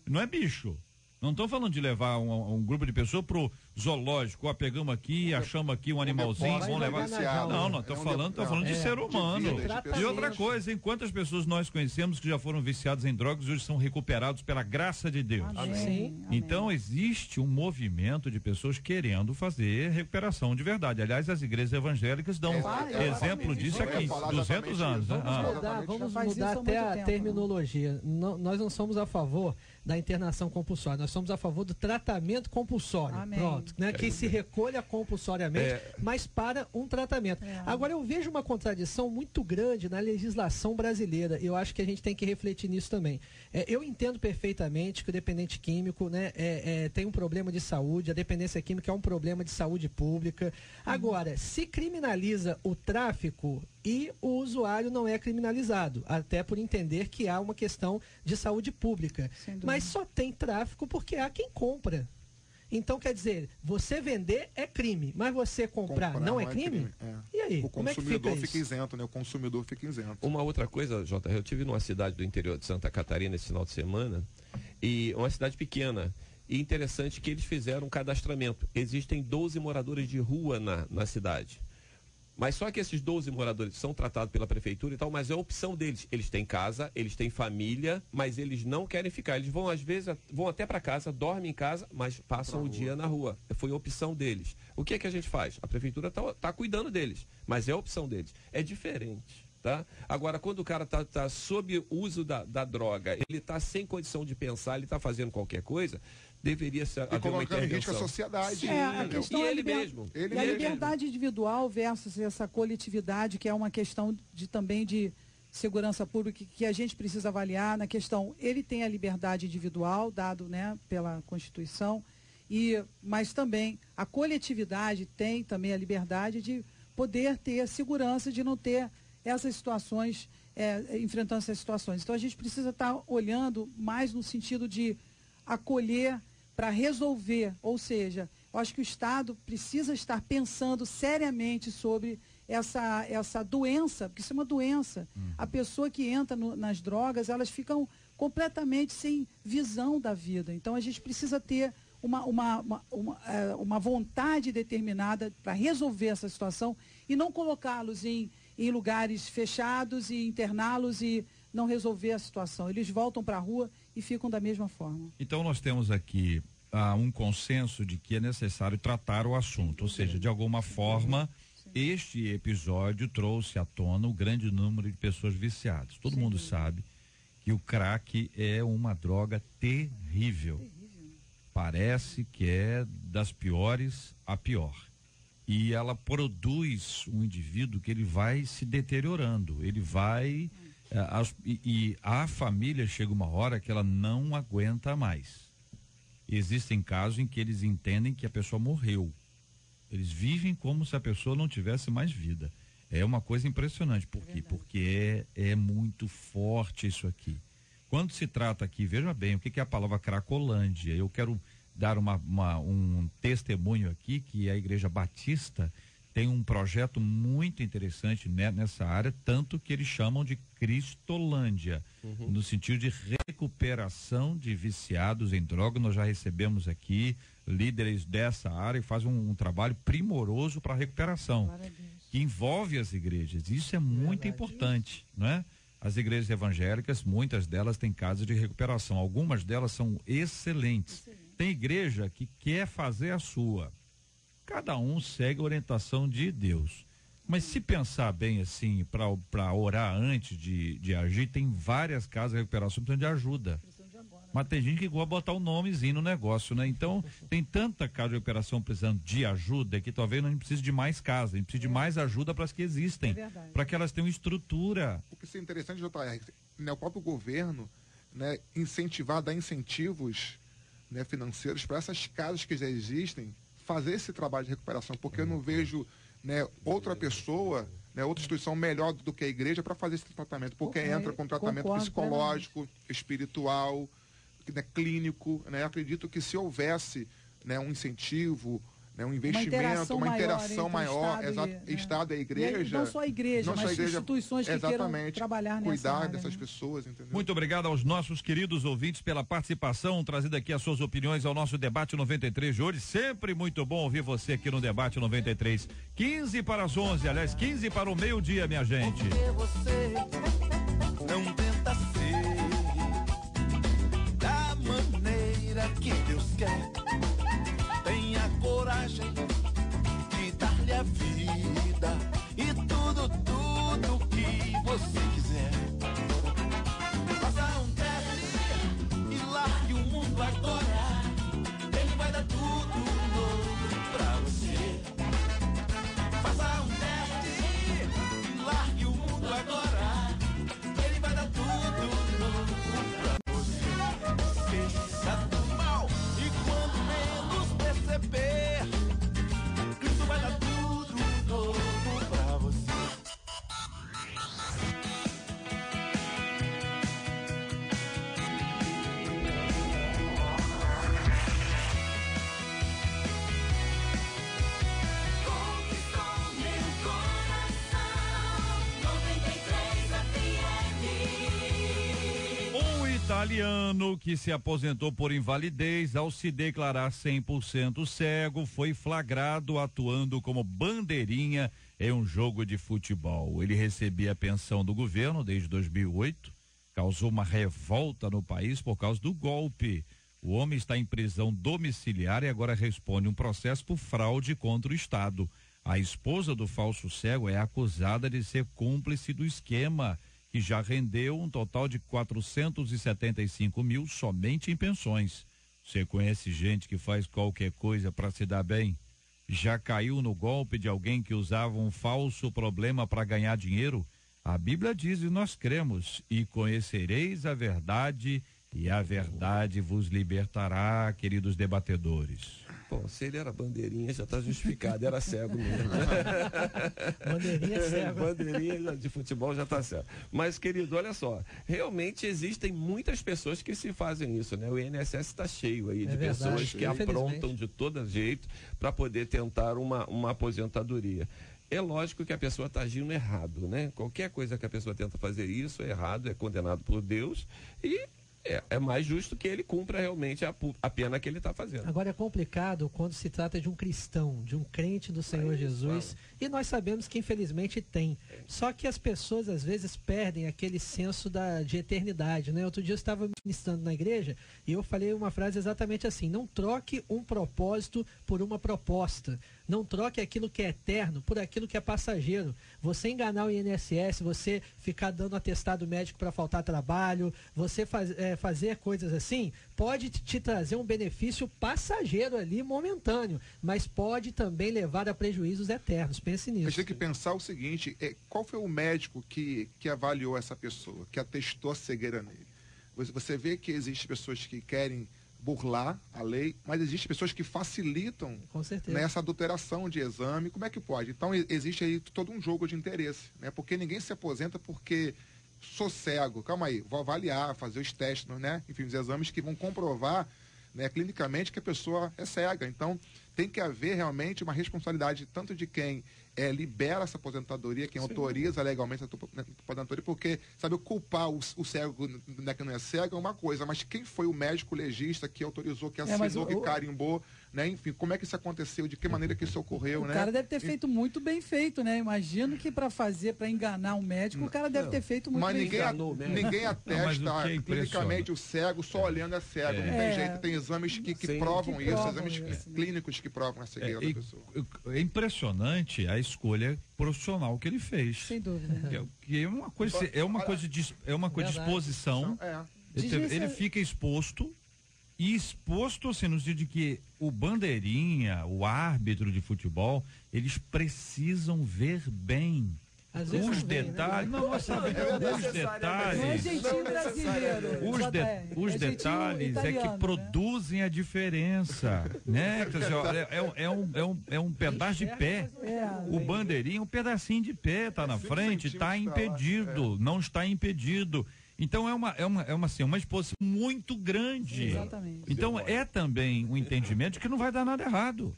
Não é bicho. Não estou falando de levar um grupo de pessoas pro zoológico, pegamos aqui, achamos aqui um animalzinho, vamos levar. Não, estou falando de ser humano. E outra coisa, quantas pessoas nós conhecemos que já foram viciados em drogas e hoje são recuperados pela graça de Deus. Amém. Então existe um movimento de pessoas querendo fazer recuperação de verdade. Aliás, as igrejas evangélicas dão exemplo disso aqui, 200 anos. Vamos mudar até a terminologia. Nós não somos a favor da internação compulsória, nós somos a favor do tratamento compulsório. Amém. Pronto, né? Que se recolha compulsoriamente, mas para um tratamento. Agora, eu vejo uma contradição muito grande na legislação brasileira. Eu acho que a gente tem que refletir nisso também. Eu entendo perfeitamente que o dependente químico, né, tem um problema de saúde, a dependência química é um problema de saúde pública. Agora, se criminaliza o tráfico e o usuário não é criminalizado, até por entender que há uma questão de saúde pública. Mas só tem tráfico porque há quem compra. Então, quer dizer, você vender é crime, mas você comprar não é crime? E aí, o consumidor fica isento, né? O consumidor fica isento. Uma outra coisa, Jota, eu tive numa cidade do interior de Santa Catarina esse final de semana, e uma cidade pequena, e interessante que eles fizeram um cadastramento. Existem 12 moradores de rua na cidade. Mas só que esses 12 moradores são tratados pela prefeitura e tal, mas é a opção deles. Eles têm casa, eles têm família, mas eles não querem ficar. Eles vão, às vezes, vão até para casa, dormem em casa, mas passam o dia na rua. Foi a opção deles. O que é que a gente faz? A prefeitura tá cuidando deles, mas é a opção deles. É diferente. Tá? Agora, quando o cara tá sob uso da droga, ele tá sem condição de pensar, ele tá fazendo qualquer coisa, deveria ser haver uma intervenção. Em risco a sociedade. A questão e ele mesmo. E a liberdade individual versus essa coletividade, que é uma questão também de segurança pública que a gente precisa avaliar na questão. Ele tem a liberdade individual, dado, né, pela Constituição, mas também a coletividade tem também a liberdade de poder ter a segurança de não ter essas situações, enfrentando essas situações. Então a gente precisa estar olhando mais no sentido de acolher para resolver, ou seja, eu acho que o Estado precisa estar pensando seriamente sobre essa doença, porque isso é uma doença. A pessoa que entra nas drogas, elas ficam completamente sem visão da vida. Então a gente precisa ter uma vontade determinada para resolver essa situação e não colocá-los em lugares fechados e interná-los e não resolver a situação. Eles voltam para a rua e ficam da mesma forma. Então nós temos aqui um consenso de que é necessário tratar o assunto, ou seja, de alguma forma este episódio trouxe à tona o grande número de pessoas viciadas. Todo mundo sabe que o crack é uma droga terrível. Parece que é das piores a pior. E ela produz um indivíduo que ele vai se deteriorando, ele vai e a família chega uma hora que ela não aguenta mais. Existem casos em que eles entendem que a pessoa morreu Eles vivem como se a pessoa não tivesse mais vida. É uma coisa impressionante. Por quê? Porque é muito forte isso aqui. Quando se trata aqui, veja bem, o que é a palavra Cracolândia? Eu quero dar um testemunho aqui que a Igreja Batista tem um projeto muito interessante nessa área, tanto que eles chamam de Cristolândia, no sentido de recuperação de viciados em droga. Nós já recebemos aqui líderes dessa área e fazem um trabalho primoroso para a recuperação, que envolve as igrejas. Isso é muito importante, não é? As igrejas evangélicas, muitas delas têm casas de recuperação, algumas delas são excelentes. Tem igreja que quer fazer a sua. Cada um segue a orientação de Deus. Mas se pensar bem assim, para orar antes de agir, tem várias casas de recuperação precisando de ajuda. Mas tem gente que gosta de botar o nomezinho no negócio, né? Então, tem tanta casa de recuperação precisando de ajuda que talvez não precise de mais casa, a gente precisa de mais ajuda para as que existem, para que elas tenham estrutura. O que é interessante, JR, né, o próprio governo, né, dar incentivos, né, financeiros para essas casas que já existem fazer esse trabalho de recuperação, porque eu não vejo, né, outra pessoa, né, outra instituição melhor do que a igreja para fazer esse tratamento, porque entra com tratamento psicológico, espiritual, né, clínico, né? Acredito que se houvesse, né, um incentivo, né, um investimento, uma interação maior, Estado e igreja, não só a igreja, mas instituições que queiram trabalhar nessa cuidar área, dessas pessoas, entendeu? Muito obrigado aos nossos queridos ouvintes pela participação, trazendo aqui as suas opiniões ao nosso debate 93 de hoje. Sempre muito bom ouvir você aqui no debate 93. 15 para as 11, aliás, 15 para o meio-dia, minha gente. Porque você não tenta ser da maneira que Deus quer. Tenha coragem de dar-lhe a vida e tudo que você quiser. Faça um teste e largue o mundo agora. Ele vai dar tudo novo pra você. Faça um teste e largue o mundo agora. Ele vai dar tudo novo pra você. Esqueça do mal e quando menos perceber, Cristo vai dar tudo novo pra você. Conquistou meu coração, 93 FM. Um italiano que se aposentou por invalidez ao se declarar 100% cego foi flagrado atuando como bandeirinha em um jogo de futebol. Ele recebia a pensão do governo desde 2008, causou uma revolta no país por causa do golpe. O homem está em prisão domiciliar e agora responde um processo por fraude contra o Estado. A esposa do falso cego é acusada de ser cúmplice do esquema, que já rendeu um total de 475 mil somente em pensões. Você conhece gente que faz qualquer coisa para se dar bem? Já caiu no golpe de alguém que usava um falso problema para ganhar dinheiro? A Bíblia diz, e nós cremos, e conhecereis a verdade, e a verdade vos libertará, queridos debatedores. Bom, se ele era bandeirinha, já está justificado, era cego mesmo. Bandeirinha cego. Bandeirinha de futebol já está cego. Mas, querido, olha só, realmente existem muitas pessoas que se fazem isso, né? O INSS está cheio aí de pessoas que aprontam de todo jeito para poder tentar uma aposentadoria. É lógico que a pessoa está agindo errado, né? Qualquer coisa que a pessoa tenta fazer isso é errado, é condenado por Deus e é mais justo que ele cumpra realmente a pena que ele está fazendo. Agora é complicado quando se trata de um cristão, de um crente do Senhor Jesus, e nós sabemos que infelizmente tem. Só que as pessoas às vezes perdem aquele senso de eternidade, né? Outro dia eu estava ministrando na igreja e eu falei uma frase exatamente assim: não troque um propósito por uma proposta. Não troque aquilo que é eterno por aquilo que é passageiro. Você enganar o INSS, você ficar dando atestado médico para faltar trabalho, você fazer coisas assim, pode te trazer um benefício passageiro ali, momentâneo, mas pode também levar a prejuízos eternos. Pense nisso. A gente tem que pensar o seguinte, qual foi o médico que avaliou essa pessoa, que atestou a cegueira nele? Você vê que existem pessoas que querem burlar a lei, mas existem pessoas que facilitam, Com certeza. né, essa adulteração de exame. Como é que pode? Então existe aí todo um jogo de interesse, né? Porque ninguém se aposenta porque sou cego. Calma aí, vou avaliar, fazer os testes, né? Enfim, os exames que vão comprovar, né, clinicamente que a pessoa é cega. Então tem que haver realmente uma responsabilidade tanto de quem libera essa aposentadoria, quem autoriza legalmente a aposentadoria, porque, sabe, culpar o cego, né, que não é cego é uma coisa, mas quem foi o médico legista que autorizou, que assinou, que carimbou, né? Enfim, como é que isso aconteceu, de que maneira que isso ocorreu, né? O cara deve ter feito muito bem feito, né? Imagino que para enganar um médico, o cara deve ter feito muito bem feito. Mas ninguém atesta clinicamente o cego só olhando é cego. Não tem jeito, tem exames que provam isso, exames clínicos que provam a cegueira da pessoa. É impressionante a escolha profissional que ele fez. Sem dúvida. Que é uma coisa de exposição. Ele fica exposto. E exposto, assim, no sentido de que o bandeirinha, o árbitro de futebol, eles precisam ver bem os detalhes. Não, os detalhes. Os detalhes é que produzem a diferença, né? Quer dizer, é um pedaço de pé. O bandeirinha, um pedacinho de pé, tá na frente, está impedido, não está impedido. Então é uma exposição muito grande. Exatamente. Então é também um entendimento de que não vai dar nada errado.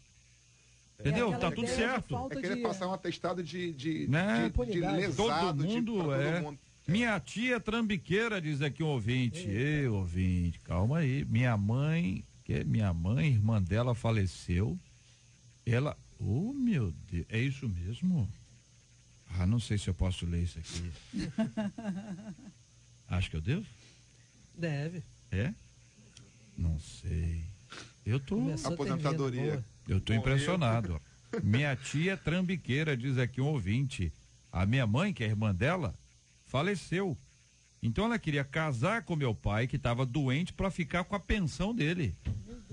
Entendeu? Tá tudo certo. É querer passar um atestado de lesado. Todo mundo Minha tia trambiqueira, diz aqui um ouvinte. Ei, ouvinte, calma aí. Minha mãe, irmã dela faleceu. Ela, meu Deus, é isso mesmo? Ah, não sei se eu posso ler isso aqui. Acho que eu devo? Deve. É? Não sei. Eu tô... Aposentadoria. Eu tô impressionado. Minha tia trambiqueira, diz aqui um ouvinte. A minha mãe, que é a irmã dela, faleceu. Então ela queria casar com meu pai, que estava doente, para ficar com a pensão dele.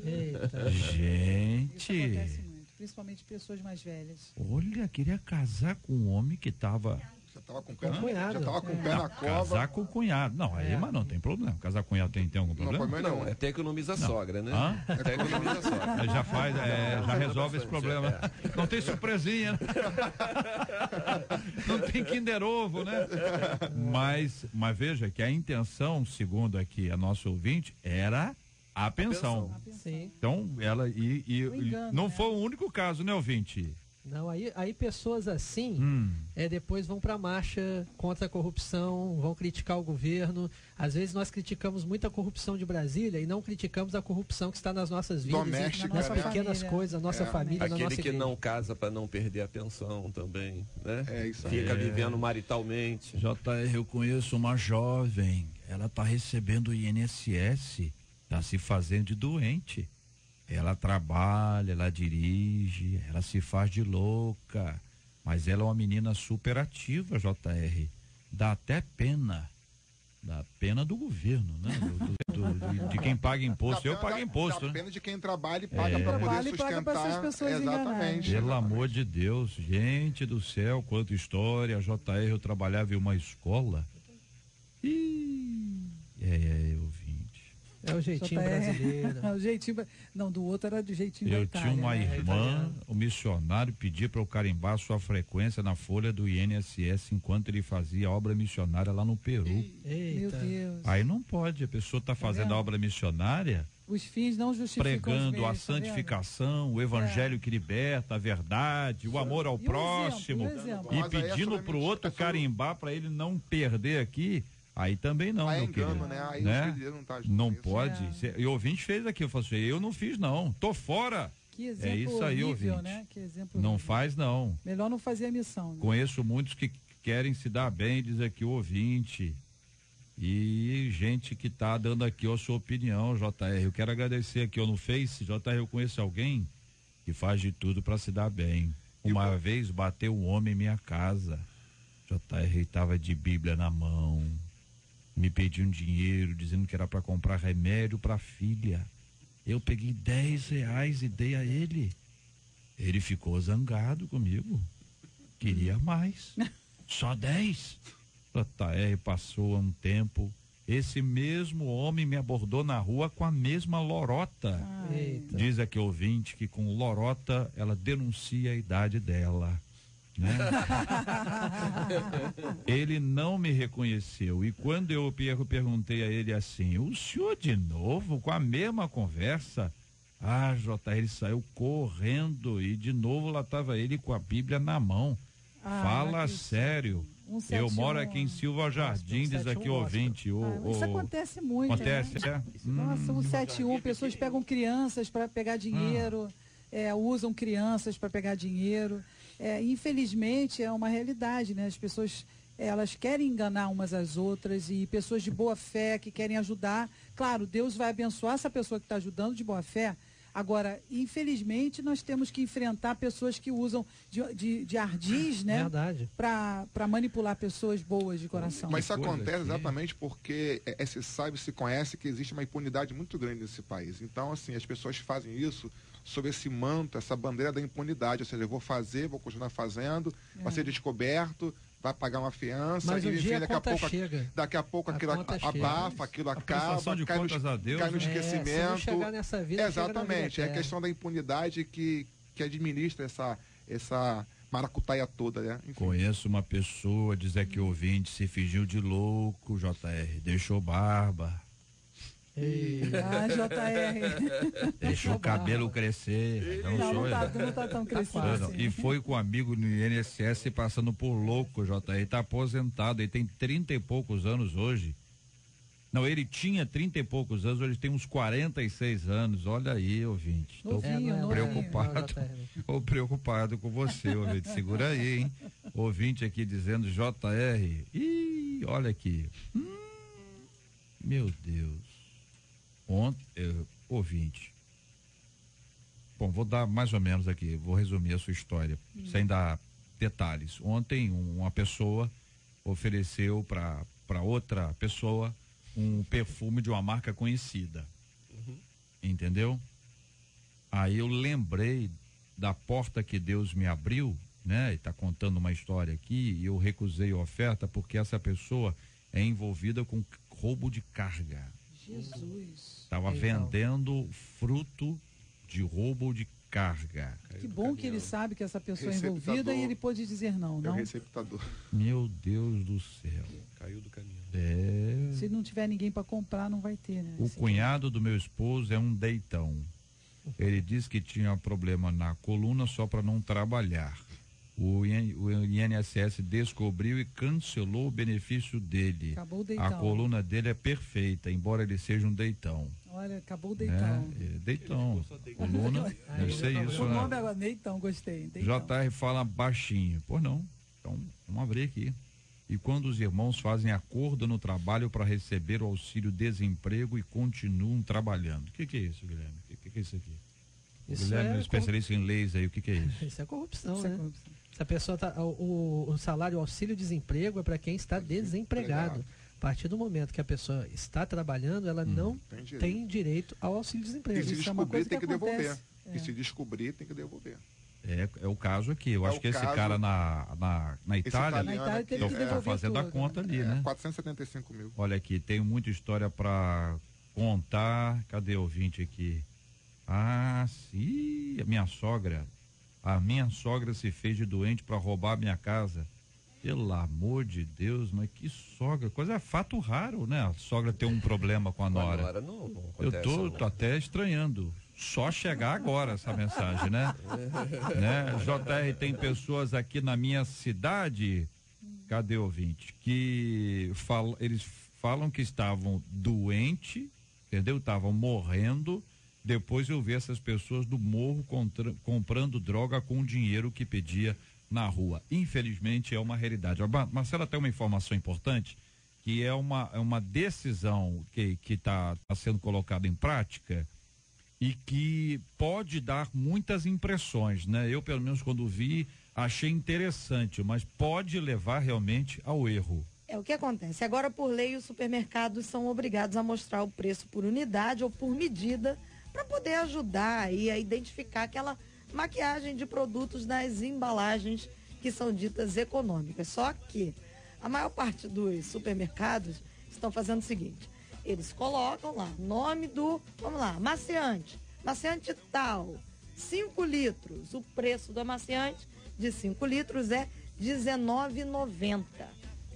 Eita. Gente. Isso acontece muito, principalmente pessoas mais velhas. Olha, queria casar com um homem que estava... Já tava com o pé na cova. Casar com o cunhado. Não, aí, mas não tem problema. Casar com o cunhado tem algum problema? Não, até economiza a sogra, né? Até economiza a sogra. Já faz, já resolve esse problema. Não tem surpresinha, né? Não tem Kinder Ovo, né? Mas veja que a intenção, segundo aqui a nosso ouvinte, era a pensão. Sim. Então, ela não foi o único caso, né, ouvinte? Não, aí pessoas assim depois vão para a marcha contra a corrupção, vão criticar o governo. Às vezes nós criticamos muito a corrupção de Brasília e não criticamos a corrupção que está nas nossas vidas, doméstica, nas pequenas coisas, nossa família, aquele na nossa que igreja. não casa para não perder a pensão também, né? Isso aí. Fica vivendo maritalmente. JR, eu conheço uma jovem, ela está recebendo o INSS, está se fazendo de doente. Ela trabalha, ela dirige, ela se faz de louca, mas ela é uma menina super ativa, JR. Dá até pena. Dá pena do governo, né? De quem paga imposto. Eu pago imposto, dá né? pena de quem trabalha e paga para poder sustentar. Exatamente. Pelo amor de Deus, gente do céu, quanta história. JR, eu trabalhava em uma escola. É o jeitinho brasileiro. É o jeitinho. Não, do outro era do jeitinho da Itália. Eu tinha uma irmã, o missionário pedia para eu carimbar sua frequência na folha do INSS enquanto ele fazia obra missionária lá no Peru. Eita. Meu Deus. Aí não pode, a pessoa está fazendo a obra missionária, Os fins não justificam pregando os meios, a tá santificação, o evangelho que liberta, a verdade, o amor ao próximo, e pedindo para o outro carimbar para ele não perder aqui. Aí também não, meu engano, querido. né? Aí Né? Não pode. E o ouvinte fez aqui, eu falei assim, eu não fiz não, tô fora. Que exemplo É isso aí, horrível, ouvinte. né? Que exemplo Não horrível. faz não. Melhor não fazer a missão. Né? Conheço muitos que querem se dar bem, diz aqui o ouvinte. E gente que tá dando aqui a sua opinião, JR. Eu quero agradecer aqui no Face, JR, eu conheço alguém que faz de tudo para se dar bem. Uma vez bateu um homem em minha casa. JR estava de Bíblia na mão. Me pediu um dinheiro, dizendo que era para comprar remédio para a filha. Eu peguei R$10 e dei a ele. Ele ficou zangado comigo. Queria mais. Só 10. JR passou um tempo, Esse mesmo homem me abordou na rua com a mesma lorota. Eita. Diz aqui ouvinte que com lorota ela denuncia a idade dela. Né? Ele não me reconheceu e quando eu perguntei a ele assim, o senhor de novo com a mesma conversa? Ah, ele saiu correndo e de novo lá estava ele com a Bíblia na mão. Fala sério. Eu moro aqui em Silva Jardim, diz aqui o ouvinte. Isso acontece muito. Acontece, né? Nossa, 171, pessoas pegam crianças para pegar dinheiro, usam crianças para pegar dinheiro. Infelizmente é uma realidade, né? As pessoas elas querem enganar umas às outras e pessoas de boa fé que querem ajudar. Claro, Deus vai abençoar essa pessoa que está ajudando de boa fé. Agora, infelizmente, nós temos que enfrentar pessoas que usam de ardis, né? Para manipular pessoas boas de coração. Mas isso acontece exatamente porque se sabe, se conhece que existe uma impunidade muito grande nesse país. Então, assim, as pessoas fazem isso sob esse manto, essa bandeira da impunidade. Ou seja, eu vou fazer, vou continuar fazendo, vai ser descoberto, vai pagar uma fiança, mas e enfim, daqui a pouco aquilo abafa, aquilo acaba, cai no esquecimento. Se chegar nessa vida, exatamente, é a questão da impunidade que administra essa maracutaia toda, né? Enfim. Conheço uma pessoa, diz aqui ouvinte, se fingiu de louco, JR, deixou barba. JR. Deixou o cabelo crescer. Não tá tão crescido assim. E foi com um amigo no INSS passando por louco, JR. Tá aposentado, ele tem 30 e poucos anos hoje. Não, ele tinha 30 e poucos anos, hoje tem uns 46 anos. Olha aí, ouvinte. Tô preocupado com você, ouvinte. Segura aí, hein? Ouvinte aqui dizendo JR. Ih, olha aqui. Meu Deus. Ouvinte. Bom, vou dar mais ou menos aqui, vou resumir a sua história, sem dar detalhes. Ontem uma pessoa ofereceu para outra pessoa um perfume de uma marca conhecida. Entendeu? Aí eu lembrei da porta que Deus me abriu, né? E tá contando uma história aqui, e eu recusei a oferta porque essa pessoa é envolvida com roubo de carga. Jesus. Estava vendendo fruto de roubo de carga. Que bom que ele sabe que essa pessoa é envolvida e ele pôde dizer não. É o receptador. Meu Deus do céu. Caiu do caminhão. Se não tiver ninguém para comprar, não vai ter, né? O cunhado do meu esposo é um deitão. Ele disse que tinha problema na coluna só para não trabalhar. O INSS descobriu e cancelou o benefício dele. Acabou o deitão. A coluna dele é perfeita, embora ele seja um deitão. Olha, acabou o deitão. Deitão. Coluna, deve ser isso, o né? nome agora, deitão, gostei. Deitão. JR fala baixinho. Pois não. Então, vamos abrir aqui. E quando os irmãos fazem acordo no trabalho para receber o auxílio-desemprego e continuam trabalhando. O que é isso, Guilherme? O que é isso aqui? Isso Guilherme é especialista em leis aí, o que é isso? Isso é corrupção, né? Se a pessoa o salário, o auxílio-desemprego é para quem está desempregado. A partir do momento que a pessoa está trabalhando, ela não tem direito ao auxílio-desemprego. E se Isso é uma descobrir, coisa tem que devolver. acontece. E se descobrir, tem que devolver. É o caso aqui. Eu acho que esse cara na Itália está fazendo a conta ali, né? 475 mil. Olha aqui, tenho muita história para contar. Cadê o ouvinte aqui? Sim, a minha sogra se fez de doente para roubar a minha casa. Pelo amor de Deus, mas que sogra, é fato raro, né? A sogra ter um problema com a nora. Eu tô até estranhando. Só chegar agora essa mensagem, né? JR, tem pessoas aqui na minha cidade, cadê o ouvinte? Que eles falam que estavam doentes, entendeu? Estavam morrendo. Depois eu vi essas pessoas do morro comprando droga com o dinheiro que pedia na rua. Infelizmente é uma realidade. Marcela tem uma informação importante, que é uma decisão que está sendo colocada em prática e que pode dar muitas impressões, né? Eu, pelo menos, quando vi, achei interessante, mas pode levar realmente ao erro. É o que acontece. Agora, por lei, os supermercados são obrigados a mostrar o preço por unidade ou por medida para poder ajudar aí a identificar aquela maquiagem de produtos nas embalagens que são ditas econômicas. Só que a maior parte dos supermercados, estão fazendo o seguinte, eles colocam lá, nome do, vamos lá, amaciante tal, 5 litros, o preço do amaciante de 5 litros é R$19,90.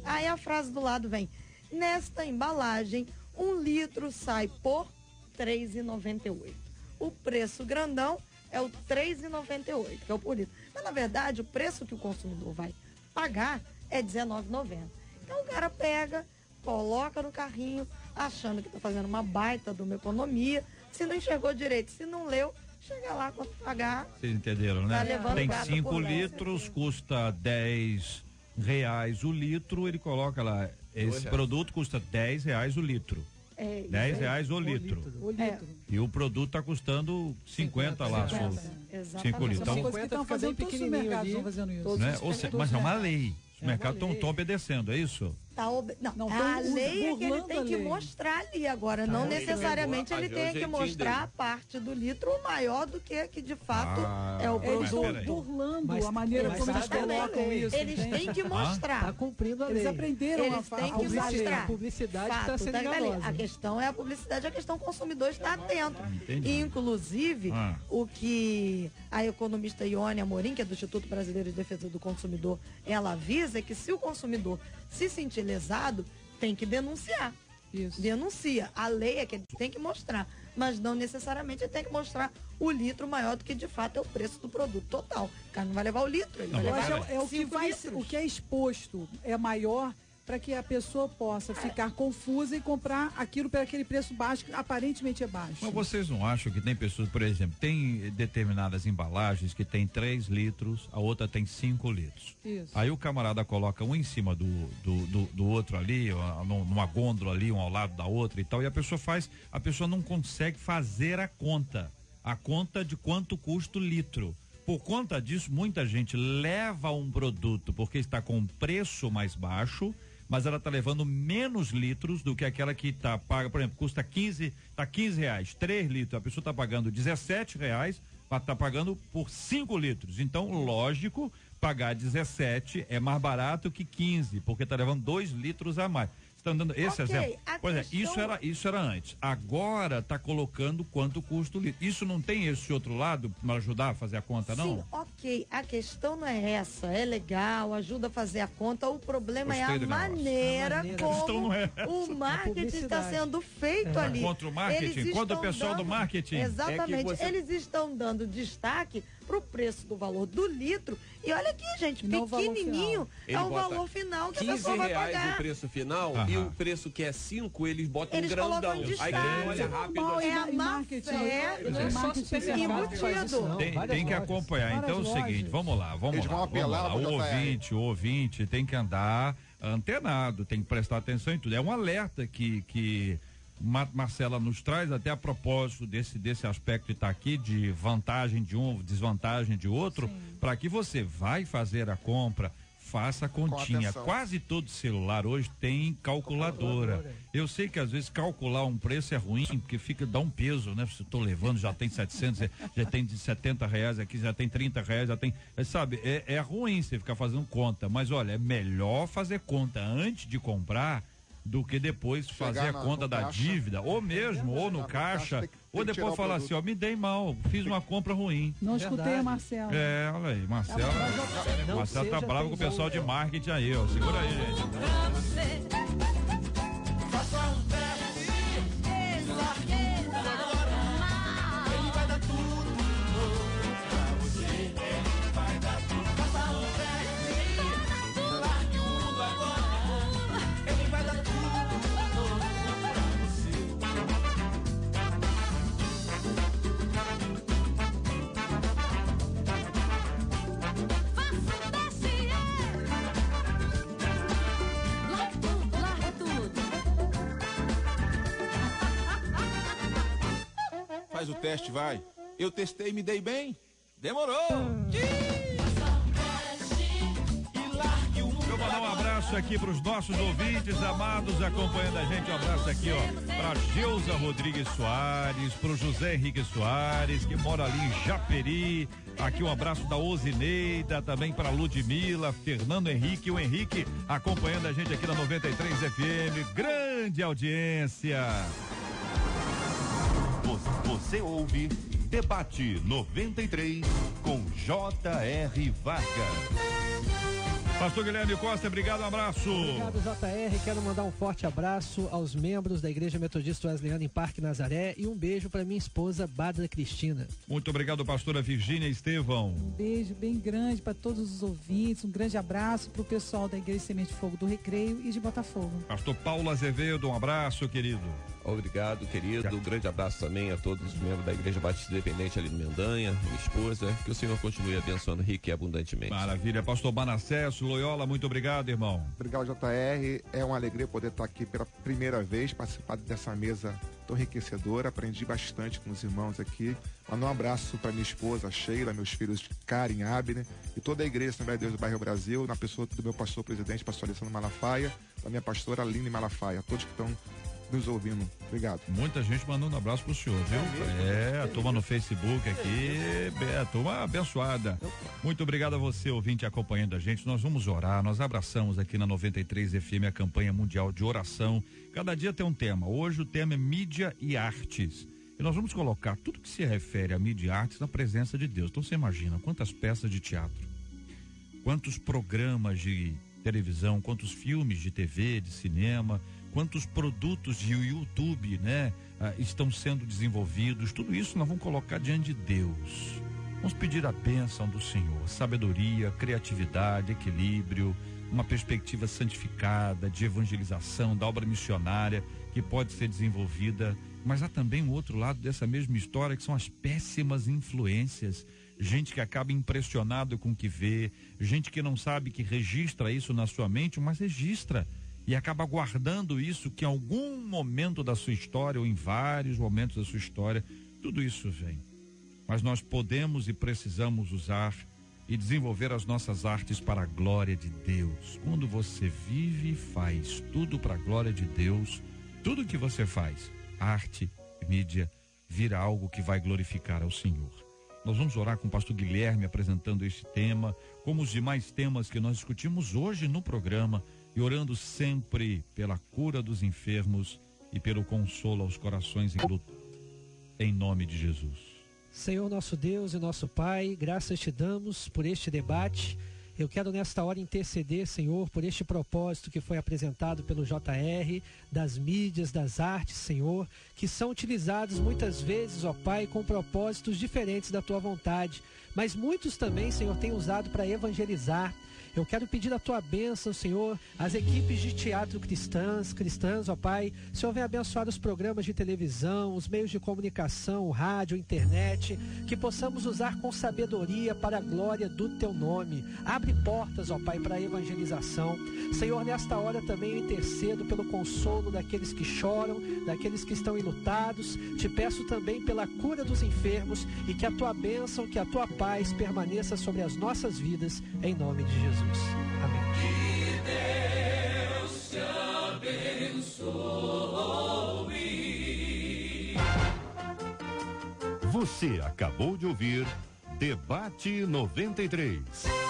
Aí a frase do lado vem, nesta embalagem, 1 litro sai por R$3,98. O preço grandão é o R$3,98, que é o por litro. Mas, na verdade, o preço que o consumidor vai pagar é R$19,90. Então, o cara pega, coloca no carrinho, achando que está fazendo uma baita de uma economia. Se não enxergou direito, se não leu, chega lá quando pagar. Vocês entenderam, né? Tá levando Tem gado 5 por leve. litros, custa R$10 o litro, ele coloca lá, esse produto custa R$10 o litro. É, R$10 o litro. O litro. E o produto está custando 50 lá, 5 litros. Então, Então, coisa que estão fazendo, todos os supermercados estão fazendo isso. né? Ou seja, mas é uma lei. Os mercados estão obedecendo, é isso? Não, Não, a tão lei é que ele burlando tem a que lei. mostrar ali agora, não Ele necessariamente pegou ele a tem que jeitinho mostrar dele. a parte do litro maior do que de fato é o Eles produto. estão burlando Mas- a maneira mas como eles sabe a lei. colocam isso. Eles entende? têm que mostrar. Está cumprindo a lei. Eles aprenderam Eles a têm que usar mostrar. A publicidade está Fato, sendo tá ali. enganosa. A questão é a publicidade, a questão consumidor está atento. Entendi. E, inclusive, Ah. o que a economista Ione Amorim, que é do Instituto Brasileiro de Defesa do Consumidor, ela avisa é que se o consumidor se sentir lesado, tem que denunciar. Isso. Denuncia. A lei é que ele tem que mostrar, mas não necessariamente ele tem que mostrar o litro maior do que de fato é o preço do produto total. O cara não vai levar o litro, ele Não, vai Eu mas levar acho é o que 5 vai, litros. o que é exposto é maior para que a pessoa possa ficar confusa e comprar aquilo por aquele preço baixo, que aparentemente é baixo. Mas vocês não acham que tem pessoas, por exemplo, tem determinadas embalagens que tem 3 litros, a outra tem 5 litros. Isso. Aí o camarada coloca um em cima do outro ali, ó, numa gôndola ali, um ao lado da outra e tal, e a pessoa não consegue fazer a conta de quanto custa o litro. Por conta disso, muita gente leva um produto porque está com um preço mais baixo, mas ela está levando menos litros do que aquela que está paga, por exemplo, custa 15, tá R$15, 3 litros, a pessoa está pagando R$17, mas está pagando por 5 litros. Então, lógico, pagar 17 é mais barato que 15, porque está levando 2 litros a mais. Estão dando esse Ok, exemplo. a Pois é, questão- isso era antes. Agora está colocando quanto custa o litro. Isso não tem esse outro lado para ajudar a fazer a conta, não? Sim, ok. A questão não é essa. É legal, ajuda a fazer a conta. O problema Gostei é do a negócio. maneira A questão como não é o marketing está publicidade. sendo feito ali. Contra o marketing? Eles Contra o estão pessoal do marketing? Exatamente. É que você- Eles estão dando destaque pro preço do valor do litro. E olha aqui, gente, E não o valor pequenininho Ele é o bota valor final que a 15 pessoa vai reais pagar. o preço final Aham. e o preço que é 5, eles botam Eles um grandão. colocam em Aí destaque. quem olha rápido Normal, assim, É a e má marketing. fé Não é só marketing supermercado que faz isso, não. Tem Várias que lojas. acompanhar. Então é o Várias seguinte, lojas. vamos lá. Eles vão apelar pro JR. O ouvinte tem que andar antenado, tem que prestar atenção em tudo. É um alerta que Marcela nos traz até a propósito desse aspecto que está aqui, de vantagem de um, desvantagem de outro, para que você vai fazer a compra, faça a continha. atenção. Quase todo celular hoje tem calculadora. Eu sei que às vezes calcular um preço é ruim, porque dá um peso, né? Se eu tô levando, já tem 700, já tem de R$70 aqui, já tem R$30, já tem, sabe, é ruim você ficar fazendo conta, mas olha, é melhor fazer conta antes de comprar do que depois fazer a conta no da caixa. dívida, ou mesmo, ou no no caixa, caixa, tem que ou tirar depois o falar produto. assim, ó, me dei mal, fiz uma compra ruim. Não escutei a Verdade. Marcela. É, olha aí, Marcela. Não Marcela tá seja brava com o pessoal de marketing aí, ó. Segura aí, gente. Pra você, Faça um teste, largue tudo agora. Ele vai dar tudo novo pra você. Ele vai dar tudo. Faça um teste, largue tudo agora. Ele vai dar tudo novo pra você. larga tudo, larga tudo. Faz o teste, vai. Eu testei e me dei bem. Demorou. Eu vou mandar um abraço aqui para os nossos ouvintes amados acompanhando a gente. Um abraço aqui, ó, para Geusa Rodrigues Soares, para o José Henrique Soares, que mora ali em Japeri. Aqui um abraço da Osineida, também para Ludmila, Fernando Henrique, o Henrique acompanhando a gente aqui na 93 FM. Grande grande audiência. Você ouve Debate 93 com J.R. Vargas. Pastor Guilherme Costa, obrigado, um abraço. Obrigado, JR. Quero mandar um forte abraço aos membros da Igreja Metodista Wesleyana em Parque Nazaré e um beijo para minha esposa, Badra Cristina. Muito obrigado, pastora Virgínia Estevão. Um beijo bem grande para todos os ouvintes, um grande abraço para o pessoal da Igreja Semente Fogo do Recreio e de Botafogo. Pastor Paulo Azevedo, um abraço, querido. Obrigado, querido. Um grande abraço também a todos os membros da Igreja Batista Independente ali no Mendanha, minha esposa. Que o Senhor continue abençoando rico e abundantemente. Maravilha. Pastor Manassés Loyola, muito obrigado, irmão. Obrigado, JR. É uma alegria poder estar aqui pela primeira vez, participar dessa mesa tão enriquecedora. Aprendi bastante com os irmãos aqui. Mando um abraço para minha esposa, Sheila, meus filhos Karen, Abner e toda a Igreja Assembleia de Deus do Bairro Brasil, na pessoa do meu pastor presidente, pastor Alessandro Malafaia, da minha pastora Aline Malafaia, todos que estão nos ouvindo. Obrigado. Muita gente mandando um abraço pro senhor, viu? A turma no Facebook aqui, a turma abençoada. Muito obrigado a você, ouvinte, acompanhando a gente. Nós vamos orar, nós abraçamos aqui na 93 FM a campanha mundial de oração. Cada dia tem um tema. Hoje o tema é mídia e artes. E nós vamos colocar tudo que se refere a mídia e artes na presença de Deus. Então você imagina quantas peças de teatro, quantos programas de televisão, quantos filmes de TV, de cinema, quantos produtos de YouTube, né, estão sendo desenvolvidos. Tudo isso nós vamos colocar diante de Deus. Vamos pedir a bênção do Senhor, sabedoria, criatividade, equilíbrio, uma perspectiva santificada de evangelização, da obra missionária que pode ser desenvolvida. Mas há também um outro lado dessa mesma história, que são as péssimas influências. Gente que acaba impressionado com o que vê, gente que não sabe que registra isso na sua mente, mas registra e acaba guardando isso, que em algum momento da sua história, ou em vários momentos da sua história, tudo isso vem. Mas nós podemos e precisamos usar e desenvolver as nossas artes para a glória de Deus. Quando você vive e faz tudo para a glória de Deus, tudo que você faz, arte, mídia, vira algo que vai glorificar ao Senhor. Nós vamos orar com o pastor Guilherme apresentando esse tema, como os demais temas que nós discutimos hoje no programa, e orando sempre pela cura dos enfermos e pelo consolo aos corações em luto, em nome de Jesus. Senhor nosso Deus e nosso Pai, graças te damos por este debate. Eu quero nesta hora interceder, Senhor, por este propósito que foi apresentado pelo JR, das mídias, das artes, Senhor, que são utilizados muitas vezes, ó Pai, com propósitos diferentes da tua vontade, mas muitos também, Senhor, têm usado para evangelizar. Eu quero pedir a tua bênção, Senhor, às equipes de teatro cristãs, ó Pai. O Senhor vem abençoar os programas de televisão, os meios de comunicação, rádio, internet, que possamos usar com sabedoria para a glória do teu nome. Abre portas, ó Pai, para a evangelização. Senhor, nesta hora também eu intercedo pelo consolo daqueles que choram, daqueles que estão enlutados. Te peço também pela cura dos enfermos e que a tua bênção, que a tua paz permaneça sobre as nossas vidas, em nome de Jesus. Amém. Que Deus te abençoe. Você acabou de ouvir Debate 93.